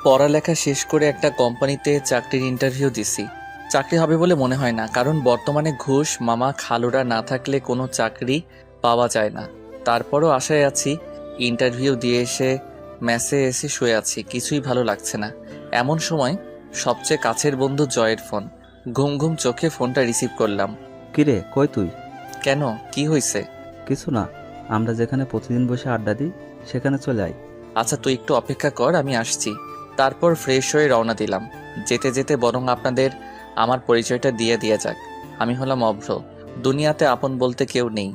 পড়ালেখা শেষ করে একটা কোম্পানিতে চাকরির ইন্টারভিউ দিছি। চাকরি হবে বলে মনে হয় না, কারণ বর্তমানে ঘুষ মামা খালুরা না থাকলে কোনো চাকরি পাওয়া যায় না। তারপরও আশায় আছি। ইন্টারভিউ দিয়ে এসে মেসে এসে শুয়ে আছি, কিছুই ভালো লাগছে না। এমন সময় সবচেয়ে কাছের বন্ধু জয়ের ফোন। ঘুম ঘুম চোখে ফোনটা রিসিভ করলাম। কিরে, কই তুই? কেন, কি হয়েছে? কিছু না, আমরা যেখানে প্রতিদিন বসে আড্ডা দিই সেখানে চলে আয়। আচ্ছা, তুই একটু অপেক্ষা কর, আমি আসছি। তারপর ফ্রেশ হয়ে রওনা দিলাম। যেতে যেতে বরং আপনাদের আমার পরিচয়টা দিয়ে যাক। আমি হলাম অভ্র। দুনিয়াতে আপন বলতে কেউ নেই।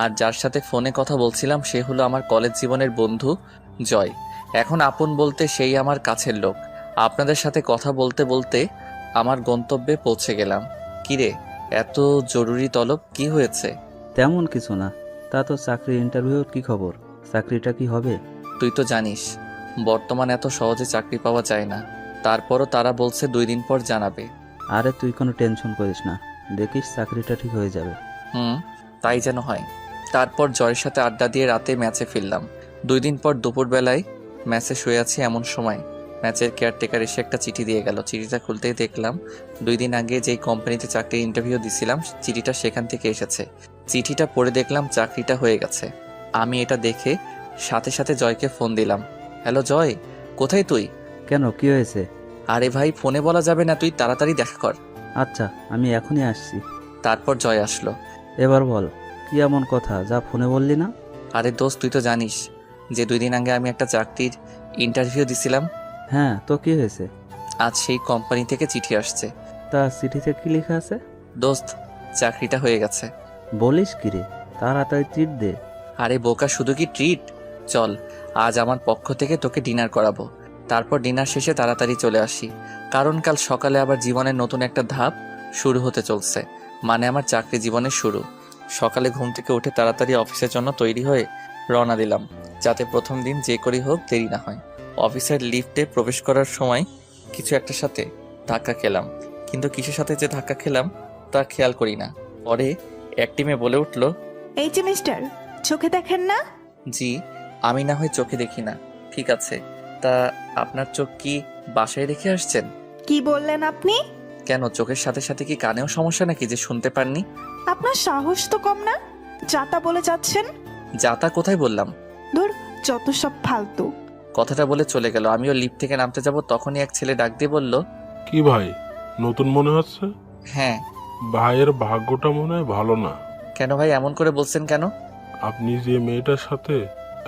আর যার সাথে ফোনে কথা বলছিলাম সে হলো আমার কলেজ জীবনের বন্ধু জয়। এখন আপন বলতে সেই আমার কাছের লোক। আপনাদের সাথে কথা বলতে বলতে আমার গন্তব্যে পৌঁছে গেলাম। কিরে, এত জরুরি তলব, কি হয়েছে? তেমন কিছু না। তা তো চাকরির ইন্টারভিউর কি খবর? চাকরিটা কি হবে? তুই তো জানিস বর্তমান এত সহজে চাকরি পাওয়া যায় না। তারপরও তারা বলছে 2 দিন পর জানাবে। আরে তুই কোনো টেনশন করিস না, দেখিস চাকরিটা ঠিক হয়ে যাবে। হুম, তাই যেন হয়। তারপর জয়ের সাথে আড্ডা দিয়ে রাতে ম্যাচে ফিরলাম। 2 দিন পর দুপুরবেলায় ম্যাচে শুয়ে আছি, এমন সময় ম্যাচের কেয়ারটেকার এসে একটা চিঠি দিয়ে গেল। চিঠিটা খুলতেই দেখলাম 2 দিন আগে যেই কোম্পানিতে চাকরির ইন্টারভিউ দিছিলাম চিঠিটা সেখান থেকে এসেছে। চিঠিটা পড়ে দেখলাম চাকরিটা হয়ে গেছে। আমি এটা দেখে সাথে সাথে জয়কে ফোন দিলাম। হ্যালো জয়, কোথায় তুই? কেন, কি হয়েছে? আরে ভাই, ফোনে বলা যাবে না, তুই তাড়াতাড়ি দেখা কর। আচ্ছা, আমি এখনই আসছি। তারপর জয় আসলো। এবার বল, কি এমন কথা যা ফোনে বললি না? আরে দোস্ত, তুই তো জানিস যে 2 দিন আগে আমি একটা চাকরির ইন্টারভিউ দিছিলাম। হ্যাঁ, তো কি হয়েছে? আজ সেই কোম্পানি থেকে চিঠি আসছে। তা চিঠিতে কি লেখা আছে? দোস্ত, চাকরিটা হয়ে গেছে। বলিস কি রে? তাড়াতাড়ি ট্রিট দে। আরে বোকা, শুধু কি ট্রিট? চল, আজ আমার পক্ষ থেকে তোকে ডিনার করাবো। তারপর ডিনার শেষে তাড়াতাড়ি চলে আসি, কারণ কাল সকালে আবার জীবনের নতুন একটা ধাপ শুরু হতে চলছে। মানে আমার চাকরি জীবনের শুরু। সকালে ঘুম থেকে উঠে তাড়াতাড়ি অফিসের জন্য তৈরি হয়ে রওনা দিলাম, যাতে প্রথম দিন যে করি হোক দেরি না হয়। অফিসের লিফটে প্রবেশ করার সময় কিছু একটার সাথে ধাক্কা খেলাম, কিন্তু কিসের সাথে যে ধাক্কা খেলাম তা খেয়াল করি না। পরে এক টিমে বলে উঠল, এই যে মিস্টার, চোখে দেখেন না? জি, আমি না হয় চোখে দেখি না, ঠিক আছে। তা আপনার চোখ কি বাসায় রেখে আসছেন? কি বললেন আপনি? কেন, চোখের সাথে সাথে কি কানেও সমস্যা নাকি যে শুনতে পাননি? আপনার সাহস তো কম না, যাতা বলে যাচ্ছেন। যাতা কোথায় বললাম? ধুর, যত সব ফালতু। কথাটা বলে চলে গেল। আমিও লিফট থেকে নামতে যাব, তখনই এক ছেলে ডাক দিয়ে বলল, কি ভাই, নতুন মনে হচ্ছে? হ্যাঁ। ভাইয়ের ভাগ্যটা মনে হয় ভালো না। কেন ভাই, এমন করে বলছেন কেন? আপনি যে মেয়েটার সাথে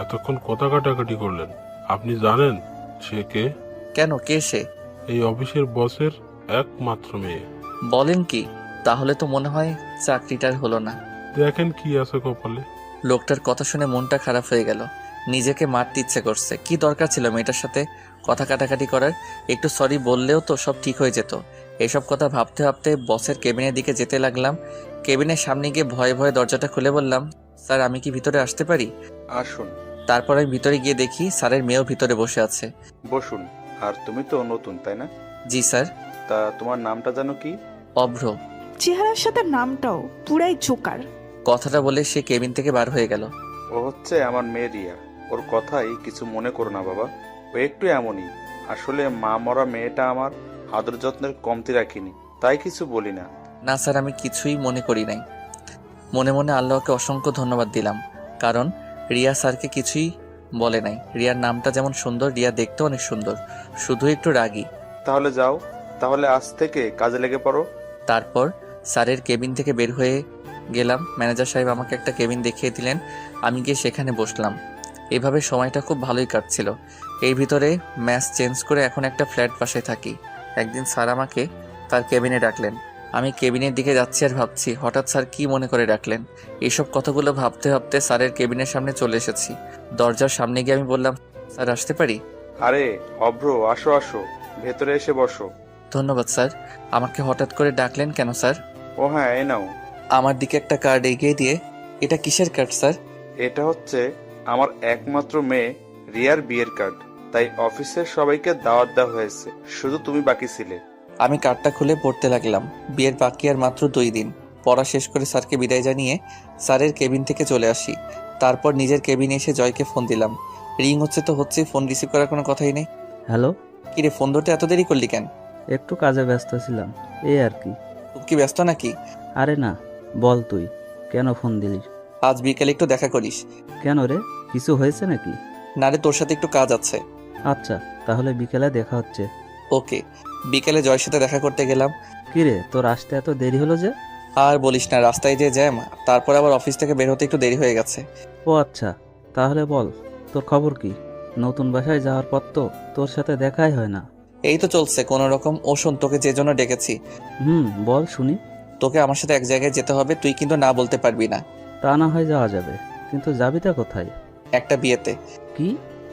এতক্ষণ কথা কাটাকাটি করলেন, আপনি জানেন সে কে? কেন, কে সে? এই অফিসের বসের একমাত্র মেয়ে। বলেন কি? তাহলে তো মনে হয় চাকরিটার হলো না। দেখেন কি আছে কপালে। লোকটার কথা শুনে মনটা খারাপ হয়ে গেল। নিজেকে মারতে ইচ্ছে করছে। কি দরকার ছিল মেয়েটার সাথে কথা কাটাকাটি করার? একটু সরি বললেও তো সব ঠিক হয়ে যেত। এসব কথা ভাবতে ভাবতে বসের কেবিনের দিকে যেতে লাগলাম। কেবিনের সামনে গিয়ে ভয়ে ভয়ে দরজাটা খুলে বললাম, স্যার আমি কি ভিতরে আসতে পারি? আসুন। তারপর আমি ভিতরে গিয়ে দেখি স্যারের মেয়েও ভিতরে বসে আছে। বসুন। আর তুমি তো নতুন, তাই না? জি স্যার। তা তোমার নামটা জানো কি? অভ্র। চেহারার সাথে নামটাও পুরাই জোকার। কথাটা বলে সে কেবিন থেকে বার হয়ে গেল। ও হচ্ছে আমার মেয়ে রিয়া। ওর কথাই কিছু মনে করো না বাবা, ও একটু এমনই। আসলে মা মরা মেয়েটা আমার আদর যত্নের কমতি রাখিনি, তাই কিছু বলি না। না স্যার, আমি কিছুই মনে করি নাই। মনে মনে আল্লাহকে অসংখ্য ধন্যবাদ দিলাম, কারণ রিয়া স্যারকে কিছুই বলে নাই। রিয়ার নামটা যেমন সুন্দর, রিয়া দেখতে অনেক সুন্দর, শুধু একটু রাগী। তাহলে যাও, তাহলে আজ থেকে কাজে লেগে পড়ো। তারপর স্যারের কেবিন থেকে বের হয়ে গেলাম। ম্যানেজার সাহেব আমাকে একটা কেবিন দেখিয়ে দিলেন, আমি গিয়ে সেখানে বসলাম। এভাবে সময়টা খুব ভালোই কাটছিল। এর ভিতরে ম্যাচ চেঞ্জ করে এখন একটা ফ্ল্যাট বাসায় থাকি। একদিন স্যার আমাকে তার কেবিনে ডাকলেন। আমি কেবিনের দিকে যাচ্ছি আর ভাবছি হঠাৎ স্যার কি মনে করে ডাকলেন। এইসব কথাগুলো ভাবতে ভাবতে স্যারের কেবিনের সামনে চলে এসেছি। দরজার সামনে গিয়ে আমি বললাম, স্যার আসতে পারি? আরে অভ্র, আসো আসো, ভেতরে এসে বসো। ধন্যবাদ স্যার। আমাকে হঠাৎ করে ডাকলেন কেন স্যার? ও হ্যাঁ, এই নাও। আমার দিকে একটা কার্ড এগিয়ে দিয়ে, এটা কিসের কার্ড স্যার? এটা হচ্ছে আমার একমাত্র মেয়ে রিয়ার বিয়ের কার্ড, তাই অফিসের সবাইকে দাওয়াত দেওয়া হয়েছে, শুধু তুমি বাকি ছিলে। আমি কার্ডটা খুলে পড়তে লাগলাম। বিয়ের বাকি আর মাত্র 2 দিন। পড়া শেষ করে স্যারকে বিদায় জানিয়ে স্যারের কেবিন থেকে চলে আসি। তারপর নিজের কেবিনে এসে জয়কে ফোন দিলাম। রিং হচ্ছে তো হচ্ছে, ফোন রিসিভ করার কোনো কথাই নেই। হ্যালো, কিরে ফোন ধরতে এত দেরি করলি কেন? একটু কাজে ব্যস্ত ছিলাম, এই আর কি। খুব কি ব্যস্ত নাকি? আরে না, বল তুই কেন ফোন দিলি? আজ বিকেলে একটু দেখা করিস। কেন রে, কিছু হয়েছে নাকি? না রে, তোর সাথে একটু কাজ আছে। আচ্ছা, তাহলে বিকেলে দেখা হচ্ছে। ওকে। বিকেলে জয়ের সাথে দেখা করতে গেলাম। কিরে, তোর আসতে এত দেরি হলো যে? আর বলিস না, রাস্তায় যে জ্যাম, তারপর আবার অফিস থেকে বের হতে একটু দেরি হয়ে গেছে। ও আচ্ছা, তাহলে বল তোর খবর কি? নতুন বাসায় যাওয়ার পর তো তোর সাথে দেখাই হয় না। এই তো চলছে কোনো রকম। ও শোন, তোকে যে জন্য ডেকেছি, বল শুনি। তোকে আমার সাথে এক জায়গায় যেতে হবে, তুই কিন্তু না বলতে পারবি না। তা না হয় যাওয়া যাবে, কিন্তু যাবিটা কোথায়? একটা বিয়েতে। কি,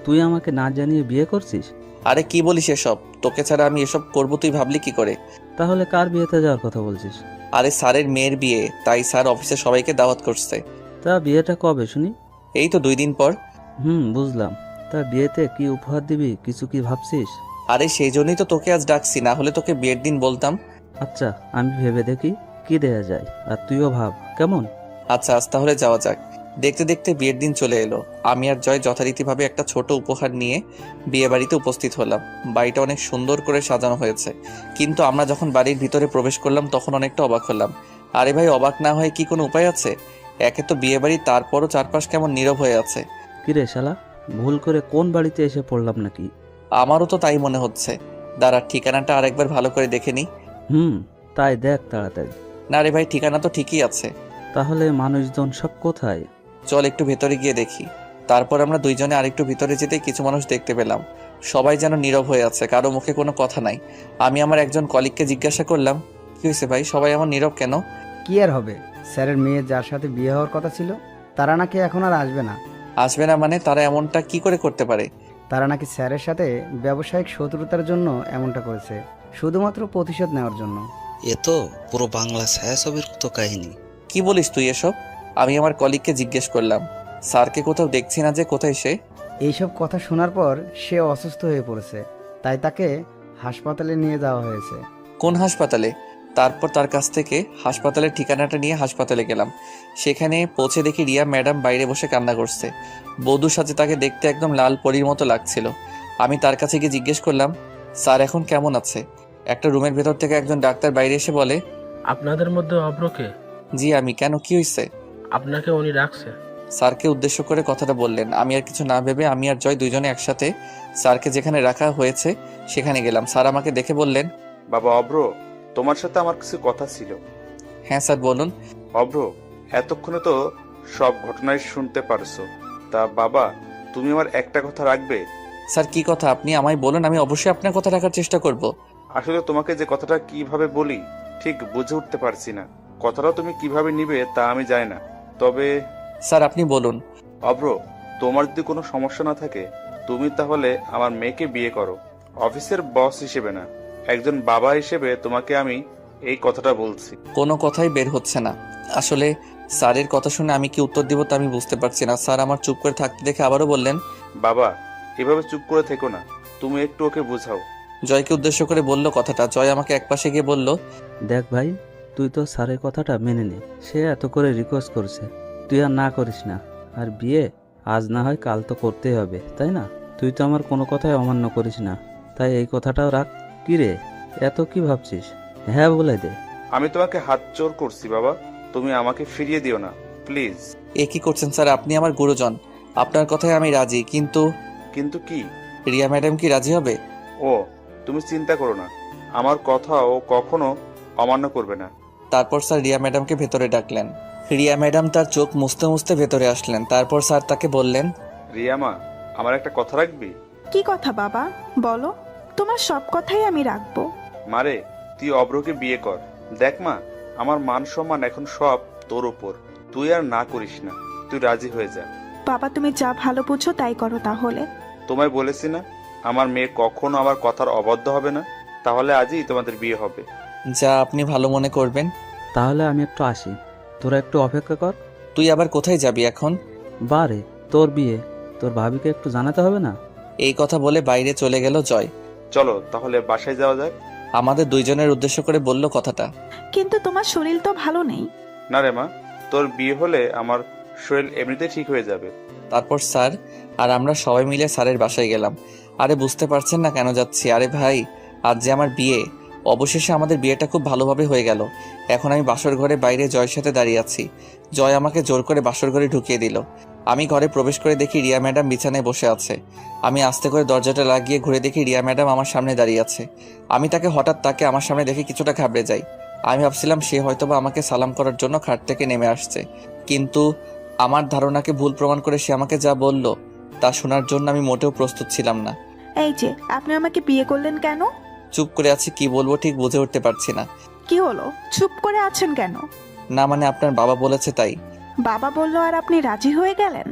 তুই আমাকে না জানিয়ে বিয়ে করছিস? আরে কি বলিস এসব? তোকে ছাড়া আমি এসব করবো তুই ভাবলি কি করে? তাহলে কার বিয়েতে যাওয়ার কথা বলছিস? আরে স্যারের মেয়ের বিয়ে, তাই স্যার অফিসে সবাইকে দাওয়াত করছে। তা বিয়েটা কবে শুনি? এই তো 2 দিন পর। বুঝলাম। তা বিয়েতে কি উপহার দিবি, কিছু কি ভাবছিস? আরে সেই জন্যই তো তোকে আজ ডাকছি, না হলে তোকে বিয়ের দিন বলতাম। আচ্ছা, আমি ভেবে দেখি কি দেয়া যায়, আর তুইও ভাব কেমন। আচ্ছা আজ তাহলে যাওয়া যাক। দেখতে দেখতে বিয়ের দিন চলে এলো। আমি আর জয় যথারীতিভাবে একটা ছোট উপহার নিয়ে বিয়ে বাড়িতে উপস্থিত হলাম। বাড়িটা অনেক সুন্দর করে সাজানো হয়েছে, কিন্তু আমরা যখন বাড়ির ভিতরে প্রবেশ করলাম তখন অনেকটা অবাক হলাম। আরে ভাই, অবাক না হয়ে কি কোনো উপায় আছে? একে তো বিয়ে বাড়ি, তারপরও চারপাশ কেমন নীরব হয়ে আছে। কিরে শালা, ভুল করে কোন বাড়িতে এসে পড়লাম নাকি? আমারও তো তাই মনে হচ্ছে। দাঁড়া, ঠিকানাটা আরেকবার ভালো করে দেখে নি। তাই দেখ তাড়াতাড়ি। না রে ভাই, ঠিকানা তো ঠিকই আছে। তাহলে মানুষজন সব কোথায়? চল একটু ভেতরে গিয়ে দেখি। তারপর আমরা দুইজনে আরেকটু ভিতরে যেতে কিছু মানুষ দেখতে পেলাম। সবাই যেন নীরব হয়ে আছে, কারো মুখে কোনো কথা নাই। আমি আমার একজন কলিগকে জিজ্ঞাসা করলাম, কি হয়েছে ভাই, সবাই এমন নীরব কেন? কি আর হবে, স্যারের মেয়ে যার সাথে বিয়ে হওয়ার কথা ছিল তারা নাকি এখন আর আসবে না। আসবে না মানে? তারা এমনটা কি করে করতে পারে? তারা নাকি স্যারের সাথে ব্যবসায়িক শত্রুতার জন্য এমনটা করেছে, শুধুমাত্র প্রতিশোধ নেওয়ার জন্য। এ তো পুরো বাংলা ছায়াছবির মতো কাহিনী। কি বলিস তুই এসব? আমি আমার কলিগকে জিজ্ঞেস করলাম, স্যারকে কোথাও দেখছি না যে, কোথায় সে? এইসব কথা শোনার পর সে অসুস্থ হয়ে পড়েছে, তাই তাকে হাসপাতালে নিয়ে যাওয়া হয়েছে। কোন হাসপাতালে? তারপর তার কাছ থেকে হাসপাতালের ঠিকানাটা নিয়ে হাসপাতালে গেলাম। সেখানে পৌঁছে দেখি রিয়া ম্যাডাম বাইরে বসে কান্না করছে। বধূর সাথে তাকে দেখতে একদম লাল পরীর মতো লাগছিল। আমি তার কাছে গিয়ে জিজ্ঞেস করলাম, স্যার এখন কেমন আছে? একটা রুমের ভেতর থেকে একজন ডাক্তার বাইরে এসে বলে, আপনাদের মধ্যে অব্রকে? জি আমি। কেন, কি হয়েছে? আপনাকে উনি রাখছে। স্যারকে উদ্দেশ্য করে কথাটা বললেন। আমি আর কিছু না ভেবে আমি আর জয় দুইজনে একসাথে স্যারকে যেখানে রাখা হয়েছে সেখানে গেলাম। স্যার আমাকে দেখে বললেন, বাবা অব্র, তোমার সাথে আমার কিছু কথা ছিল। হ্যাঁ স্যার বলুন। অব্র, এতক্ষণে তো সব ঘটনাই শুনতে পারছো। তা বাবা, তুমি আমার একটা কথা রাখবে? স্যার কি কথা, আপনি আমায় বলুন, আমি অবশ্যই আপনার কথা রাখার চেষ্টা করব। আসলে তোমাকে যে কথাটা কিভাবে বলি ঠিক বুঝে উঠতে পারছি না। কথাটা তুমি কিভাবে নিবে তা আমি জানি না, তবে স্যার আপনি বলুন। অব্র, তোমার যদি কোনো সমস্যা না থাকে তুমি তাহলে আমার মেয়েকে বিয়ে করো। অফিসের বস হিসেবে না, একজন বাবা হিসেবে তোমাকে আমি এই কথাটা বলছি। কোনো কথাই বের হচ্ছে না। আসলে স্যারের কথা শুনে আমি কি উত্তর দিব তা আমি বুঝতে পারছি না। স্যার আমার চুপ করে থাকতে দেখে আবারও বললেন, বাবা এভাবে চুপ করে থেকো না, তুমি একটু ওকে বুঝাও। জয়কে উদ্দেশ্য করে বলল কথাটা। জয় আমাকে একপাশে গিয়ে বলল, দেখ ভাই, তুই তো স্যারের কথাটা মেনে নে। সে এত করে রিকোয়েস্ট করছে, তুই আর না করিস না। আর বিয়ে আজ না হয় কাল তো করতেই হবে, তাই না? তুই তো আমার কোনো কথাই অমান্য করিস না, তাই এই কথাটাও রাখ। কি রে, এত কি ভাবছিস? হ্যাঁ বলে দে। আমি তোমাকে হাত জোর করছি বাবা, তুমি আমাকে ফিরিয়ে দিও না প্লিজ। এ কি করছেন স্যার, আপনি আমার গুরুজন, আপনার কথায় আমি রাজি, কিন্তু কিন্তু কি? রিয়া ম্যাডাম কি রাজি হবে? ও, তুমি চিন্তা করো না, আমার কথা ও কখনো অমান্য করবে না। তারপর স্যার রিয়া ম্যাডামকে ভেতরে ডাকলেন। রিয়া ম্যাডাম তার চোখ মুছতে মুছতে ভেতরে আসলেন। তারপর স্যার তাকে বললেন, রিয়ামা, আমার একটা কথা রাখবি? কি কথা বাবা, বলো। তোমার সব কথাই আমি রাখবো। মারে, তুই অব্রকে বিয়ে কর। দেখ মা, আমার মান সম্মান এখন সব তোর উপর, তুই আর না করিস না, তুই রাজি হয়ে যা। বাবা তুমি যা ভালো বুঝো তাই করো তাহলে। তোমায় বলেছি না আমার মেয়ে কখনো আমার কথার অবাধ্য হবে না, তাহলে আজই তোমাদের বিয়ে হবে। যা আপনি ভালো মনে করবেন। তাহলে আমি একটু আসি, তোরা একটু অপেক্ষা কর। তুই আবার কোথায় যাবি এখন? বারে, তোর বিয়ে, তোর ভাবিকে একটু জানাতে হবে না? এই কথা বলে বাইরে চলে গেল জয়। চলো তাহলে বাসায় যাওয়া যাক। আমাদের দুইজনের উদ্দেশ্য করে বলল কথাটা। কিন্তু তোমার শরীর তো ভালো নেই। না রে মা, তোর বিয়ে হলে আমার শরীর এমনিতেই ঠিক হয়ে যাবে। তারপর স্যার আর আমরা সবাই মিলে স্যারের বাসায় গেলাম। আরে বুঝতে পারছেন না কেন যাচ্ছি? আরে ভাই, আজ যে আমার বিয়ে। অবশেষে আমাদের বিয়েটা খুব ভালোভাবে হয়ে গেল। এখন আমি বাসর ঘরে বাইরে জয়ের সাথে দাঁড়িয়ে আছি। জয় আমাকে জোর করে বাসর ঘরে ঢুকিয়ে দিল। আমি ঘরে প্রবেশ করে দেখি রিয়া ম্যাডাম বিছানায় বসে আছে। আমি আস্তে করে দরজাটা লাগিয়ে ঘুরে দেখি রিয়া ম্যাডাম আমার সামনে দাঁড়িয়ে আছে। আমি তাকে আমার সামনে দেখে কিছুটা ঘাবড়ে যাই। আমি ভাবছিলাম সে হয়তোবা আমাকে সালাম করার জন্য খাট থেকে নেমে আসছে, কিন্তু আমার ধারণাকে ভুল প্রমাণ করে সে আমাকে যা বলল তা শোনার জন্য আমি মোটেও প্রস্তুত ছিলাম না। এই যে, আপনি আমাকে বিয়ে করলেন কেন? চুপ করে আছি, কি বলবো ঠিক বুঝে উঠতে পারছি না। কি হলো, চুপ করে আছেন কেন? না মানে আপনার বাবা বলেছে তাই। বাবা বলল আর আপনি রাজি হয়ে গেলেন?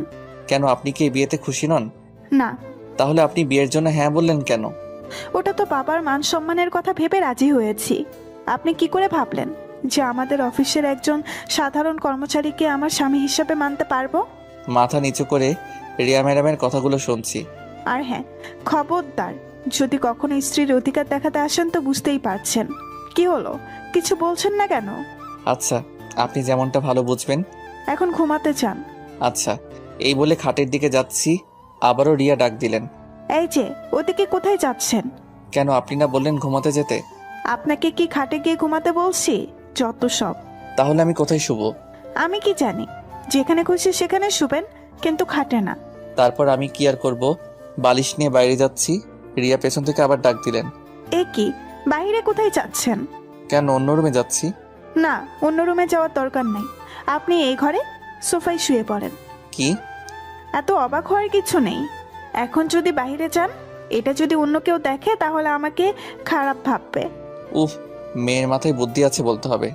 কেন, আপনি কি এই বিয়েতে খুশি নন? না। তাহলে আপনি বিয়ের জন্য হ্যাঁ বললেন কেন? ওটা তো বাবার মান সম্মানের কথা ভেবে রাজি হয়েছি। আপনি কি করে ভাবলেন যে আমাদের অফিসের একজন সাধারণ কর্মচারীকে আমার স্বামী হিসেবে মানতে পারবো? মাথা নিচু করে রিয়া ম্যাডামের কথাগুলো শুনছি। আর হ্যাঁ, খবরদার, যদি কখনো স্ত্রীর অধিকার দেখাতে আসেন তো বুঝতেই পারছেন। কি হলো, কিছু বলছেন না কেন? আচ্ছা, আপনি যেমনটা ভালো বুঝবেন। এখন ঘুমাতে চান? আচ্ছা, এই বলে খাটের দিকে যাচ্ছি, আবারও রিয়া ডাক দিলেন। এই যে, ওদিকে কোথায় যাচ্ছেন? কেন, আপনি না বললেন ঘুমাতে যেতে? আপনাকে কি খাটে গিয়ে ঘুমাতে বলছি? যত সব। তাহলে আমি কোথায় শুবো? আমি কি জানি, যেখানে খুশি সেখানে শুবেন, কিন্তু খাটে না। তারপর আমি কি আর করব, বালিশ নিয়ে বাইরে যাচ্ছি। রিয়া পেছন থেকে আবার ডাক দিলেন। এ কি, বাইরে কোথায় যাচ্ছেন? কেন, অন্য রুমে যাচ্ছি। না, অন্য রুমে যাওয়ার দরকার নেই। আপনি এই ঘরে সোফায় শুয়ে পড়েন। কি? এত অবাক হওয়ার কিছু নেই। এখন যদি বাইরে যান, এটা যদি অন্য কেউ দেখে তাহলে আমাকে খারাপ ভাববে। উফ, মেয়ের মাথায় বুদ্ধি আছে বলতে হবে।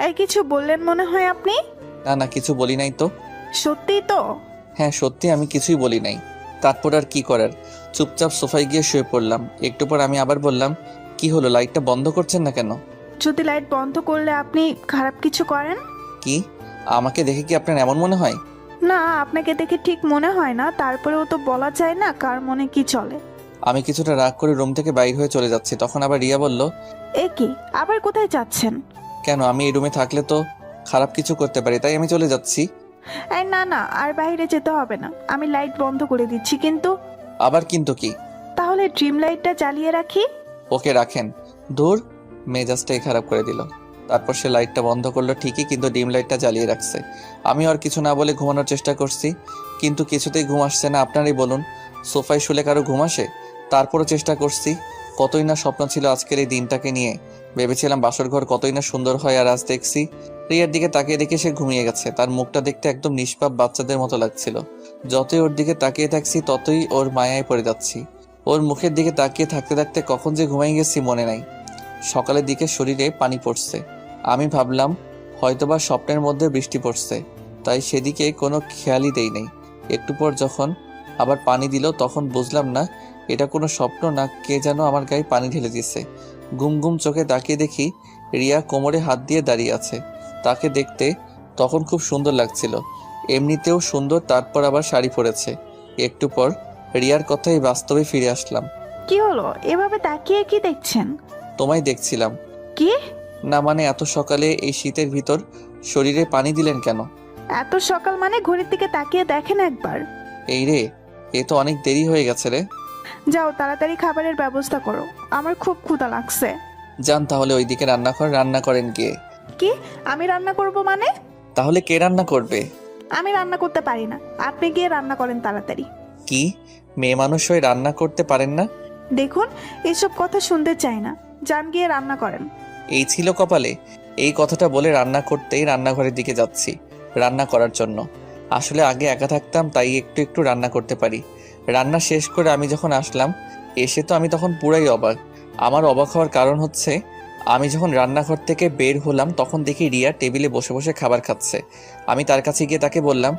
এই কিছু বললেন মনে হয় আপনি? না না, কিছু বলি নাই তো। সত্যিই তো? হ্যাঁ সত্যি, আমি কিছুই বলি নাই। তারপর আর কি করার, চুপচাপ সোফায় গিয়ে শুয়ে পড়লাম। একটু পর আমি আবার বললাম, কি হলো, লাইটটা বন্ধ করছেন না কেন? যদি লাইট বন্ধ করলে আপনি খারাপ কিছু করেন? কি, আমাকে দেখে কি আপনার এমন মনে হয়? না, আপনাকে দেখে ঠিক মনে হয় না, তারপরেও তো বলা যায় না কার মনে কি চলে। আমি কিছুটা রাগ করে রুম থেকে বাইর হয়ে চলে যাচ্ছি, তখন আবার রিয়া বলল, এ কি, আবার কোথায় যাচ্ছেন? কেন, আমি এই রুমে থাকলে তো খারাপ কিছু করতে পারি, তাই আমি চলে যাচ্ছি। এই না না, আর বাইরে যেতে হবে না, আমি লাইট বন্ধ করে দিচ্ছি। কিন্তু? আবার কিন্তু কি? তাহলে ড্রিম লাইটটা জ্বালিয়ে রাখি। ওকে রাখেন। দূর, মেজাজটাই খারাপ করে দিল। তারপর সে লাইটটা বন্ধ করলো ঠিকই, কিন্তু ডিম লাইটটা জ্বালিয়ে রাখছে। আমি আর কিছু না বলে ঘুমানোর চেষ্টা করছি, কিন্তু কিছুতেই ঘুম আসছে না। আপনারই বলুন, সোফায় শুলে কারো ঘুম আসে? তারপরও চেষ্টা করছি। কতই না স্বপ্ন ছিল আজকের এই দিনটাকে নিয়ে। ভেবেছিলাম বাসর ঘর কতই না সুন্দর হয়, আর আজ দেখছি রিয়ার দিকে তাকিয়ে দেখে সে ঘুমিয়ে গেছে। তার মুখটা দেখতে একদম নিষ্পাপ বাচ্চাদের মতো লাগছিল। যতই ওর দিকে তাকিয়ে থাকছি ততই ওর মায়ায় পড়ে যাচ্ছি। ওর মুখের দিকে তাকিয়ে থাকতে থাকতে কখন যে ঘুমাই গেছি মনে নাই। সকালের দিকে শরীরে পানি পড়ছে। আমি ভাবলাম হয়তোবা স্বপ্নের মধ্যে বৃষ্টি পড়ছে, তাই সেদিকে কোনো খেয়ালই দেই নাই। একটু পর যখন আবার পানি দিল তখন বুঝলাম না এটা কোনো স্বপ্ন না কে যেন আমার গায়ে পানি ঢেলে দিয়েছে। ঘুম ঘুম চোখে তাকিয়ে দেখি রিয়া কোমরে হাত দিয়ে দাঁড়িয়ে আছে। তাকে দেখতে তখন খুব সুন্দর লাগছিল, এমনিতেও সুন্দর, তারপর আবার শাড়ি পরেছে। একটু পর রিয়ার কথাই বাস্তবে ফিরে আসলাম। কি হলো, এভাবে তাকিয়ে কি দেখছেন? তোমায় দেখছিলাম। কি? না মানে এত সকালে এই শীতের ভিতর শরীরে পানি দিলেন কেন? এত সকাল মানে ঘড়ির দিকে তাকিয়ে দেখেন একবার। এই রে, এ তো অনেক দেরি হয়ে গেছে রে। যাও তাড়াতাড়ি খাবারের ব্যবস্থা করো, আমার খুব ক্ষুধা লাগছে। যান তাহলে ওইদিকে রান্নাঘর, রান্না করেন গিয়ে। কি, আমি রান্না করব মানে? তাহলে কে রান্না করবে? আমি রান্না করতে পারি না, আপনি গিয়ে রান্না করেন তাড়াতাড়ি। কি, মেয়ে মানুষ হয়ে রান্না করতে পারেন না? দেখুন, এসব কথা শুনতে চাই না, যান গিয়ে রান্না করেন। এই ছিল কপালে? এই কথাটা বলে রান্না করতেই রান্নাঘরের দিকে যাচ্ছি রান্না করার জন্য। আসলে আগে একা থাকতাম তাই একটু একটু রান্না করতে পারি। রান্না শেষ করে আমি যখন আসলাম, এসে তো আমি তখন পুরাই অবাক। আমার অবাক হওয়ার কারণ হচ্ছে, আমি যখন রান্নাঘর থেকে বের হলাম তখন দেখি রিয়া টেবিলে বসে বসে খাবার খাচ্ছে। আমি তার কাছে গিয়ে তাকে বললাম,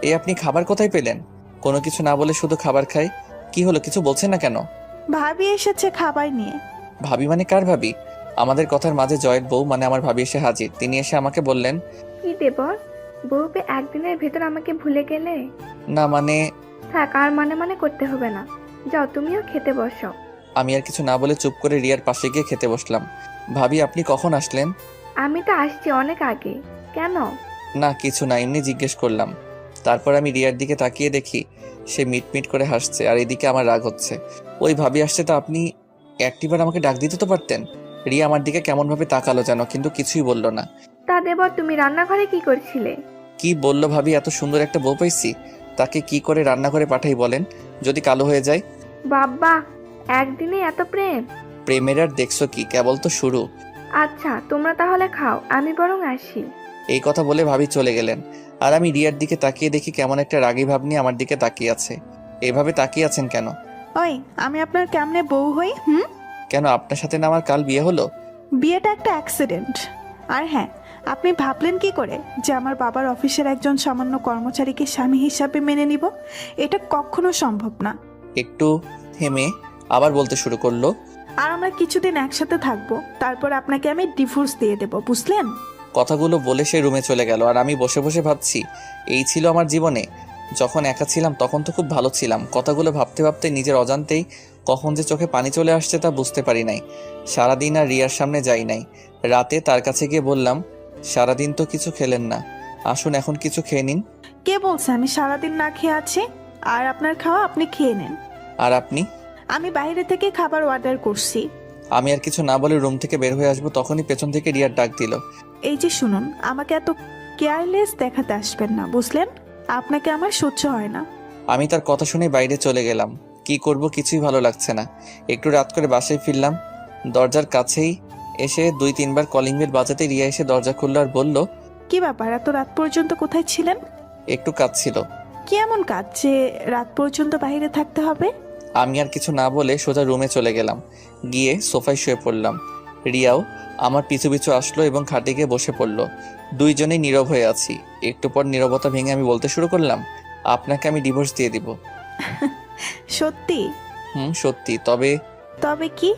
এই আপনি খাবার কোথায় পেলেন? কোনো কিছু না বলে শুধু খাবার খাই। কি হলো, কিছু বলছেন না কেন? ভাবি এসেছে খাবার নিয়ে। ভাবি মানে কার ভাবি? আমাদের কথার মাঝে জয়ের বউ মানে আমার ভাবি এসে হাজির। তিনি এসে আমাকে বললেন, কি দেবর, বউকে একদিনের ভেতর আমাকে ভুলে গেলে? না মানে। থাক, আর মানে করতে হবে না, যাও তুমিও খেতে বসো। আমি আর কিছু না বলে চুপ করে রিয়ার পাশে গিয়ে খেতে বসলাম। ভাবি আপনি কখন আসলেন? আমি তো আসছি অনেক আগে। কেন? না কিছু না, এমনি জিজ্ঞেস করলাম। তারপর আমি রিয়ার দিকে তাকিয়ে দেখি সে মিটমিট করে হাসছে আর এদিকে আমার রাগ হচ্ছে। ওই ভাবি আসছে, তো আপনি একটিবার আমাকে ডাক দিতে তো পারতেন। রিয়া আমার দিকে কেমনভাবে তাকালো যেন, কিন্তু কিছুই বলল না। তা দেবর, তুমি রান্নাঘরে কি করছিলে? কি বললো ভাবি? এত সুন্দর একটা বউ পাইছি, তাকে কি করে রান্না করে পাঠাই বলেন? যদি কালো হয়ে যায়? বাব্বা, একদিনে এত প্রেম! প্রেমের আর দেখছো কি, কেবল তো শুরু। আচ্ছা, তোমরা তাহলে খাও, আমি বরং আসি। এই কথা বলে ভাবি চলে গেলেন। আর আমি রিয়ার দিকে তাকিয়ে দেখি কেমন একটা রাগী ভাব নিয়ে আমার দিকে তাকিয়ে আছে। এভাবে তাকিয়ে আছেন কেন? ওই, আমি আপনার কেমনে বউ হই? কেন, আপনার সাথে না আমার কাল বিয়ে হলো? বিয়েটা একটা অ্যাক্সিডেন্ট। আর হ্যাঁ, আপনি ভাবলেন কি করে যে আমার বাবার অফিসের একজন সামান্য কর্মচারীকে স্বামী হিসাবে মেনে নিব? এটা কখনো সম্ভব না। একটু থেমে আবার বলতে শুরু করলো, আর আমরা কিছুদিন একসাথে থাকবো, তারপর আপনাকে আমি ডিভোর্স দিয়ে দেব, বুঝলেন? কথাগুলো বলে সে রুমে চলে গেল। আর আমি বসে বসে ভাবছি, এই ছিল আমার জীবনে। যখন একা ছিলাম তখন তো খুব ভালো ছিলাম। কথাগুলো ভাবতে ভাবতে নিজের অজান্তেই কখন যে চোখে পানি চলে আসছে তা বুঝতে পারি নাই। সারাদিন আর রিয়ার সামনে যাই নাই। রাতে তার কাছে গিয়ে বললাম, সারাদিন তো কিছু খেলেন না, আসুন এখন কিছু খেয়ে নিন। কে বলছে আমি সারাদিন না খেয়ে আছি? আর আপনার খাওয়া আপনি খেয়ে নেন। আর আপনি? আমি বাইরে থেকে খাবার অর্ডার করছি। আমি আর কিছু না বলে রুম থেকে বের হয়ে আসবো, তখনই পেছন থেকে রিয়ার ডাক দিল। এই যে শুনুন, আমাকে এত কেয়ারলেস দেখাতে আসবেন না, বুঝলেন? আপনাকে আমার সহ্য হয় না। আমি তার কথা শুনে বাইরে চলে গেলাম। কি করব কিছুই ভালো লাগছে না। একটু রাত করে বাসায় ফিরলাম। দরজার কাছেই এসে 2-3 বার কলিং বেল বাজাতে রিয়া এসে দরজা খুললো আর বলল, কি ব্যাপার, এত রাত পর্যন্ত কোথায় ছিলেন? একটু কাজ ছিল। কি এমন কাজ যে রাত পর্যন্ত বাইরে থাকতে হবে? আমি আর কিছু না বলে সোজা রুমে চলে গেলাম। গিয়ে সোফায় শুয়ে পড়লাম। রিয়াও আমার পিছু পিছু আসলো এবং খাটে গিয়ে বসে পড়লো। দুইজনেই নীরব হয়ে আছি। একটু পর নীরবতা ভেঙে আমি বলতে শুরু করলাম, আপনাকে আমি ডিভোর্স দিয়ে দিব। সত্যি? সত্যি। তবে তবে কি?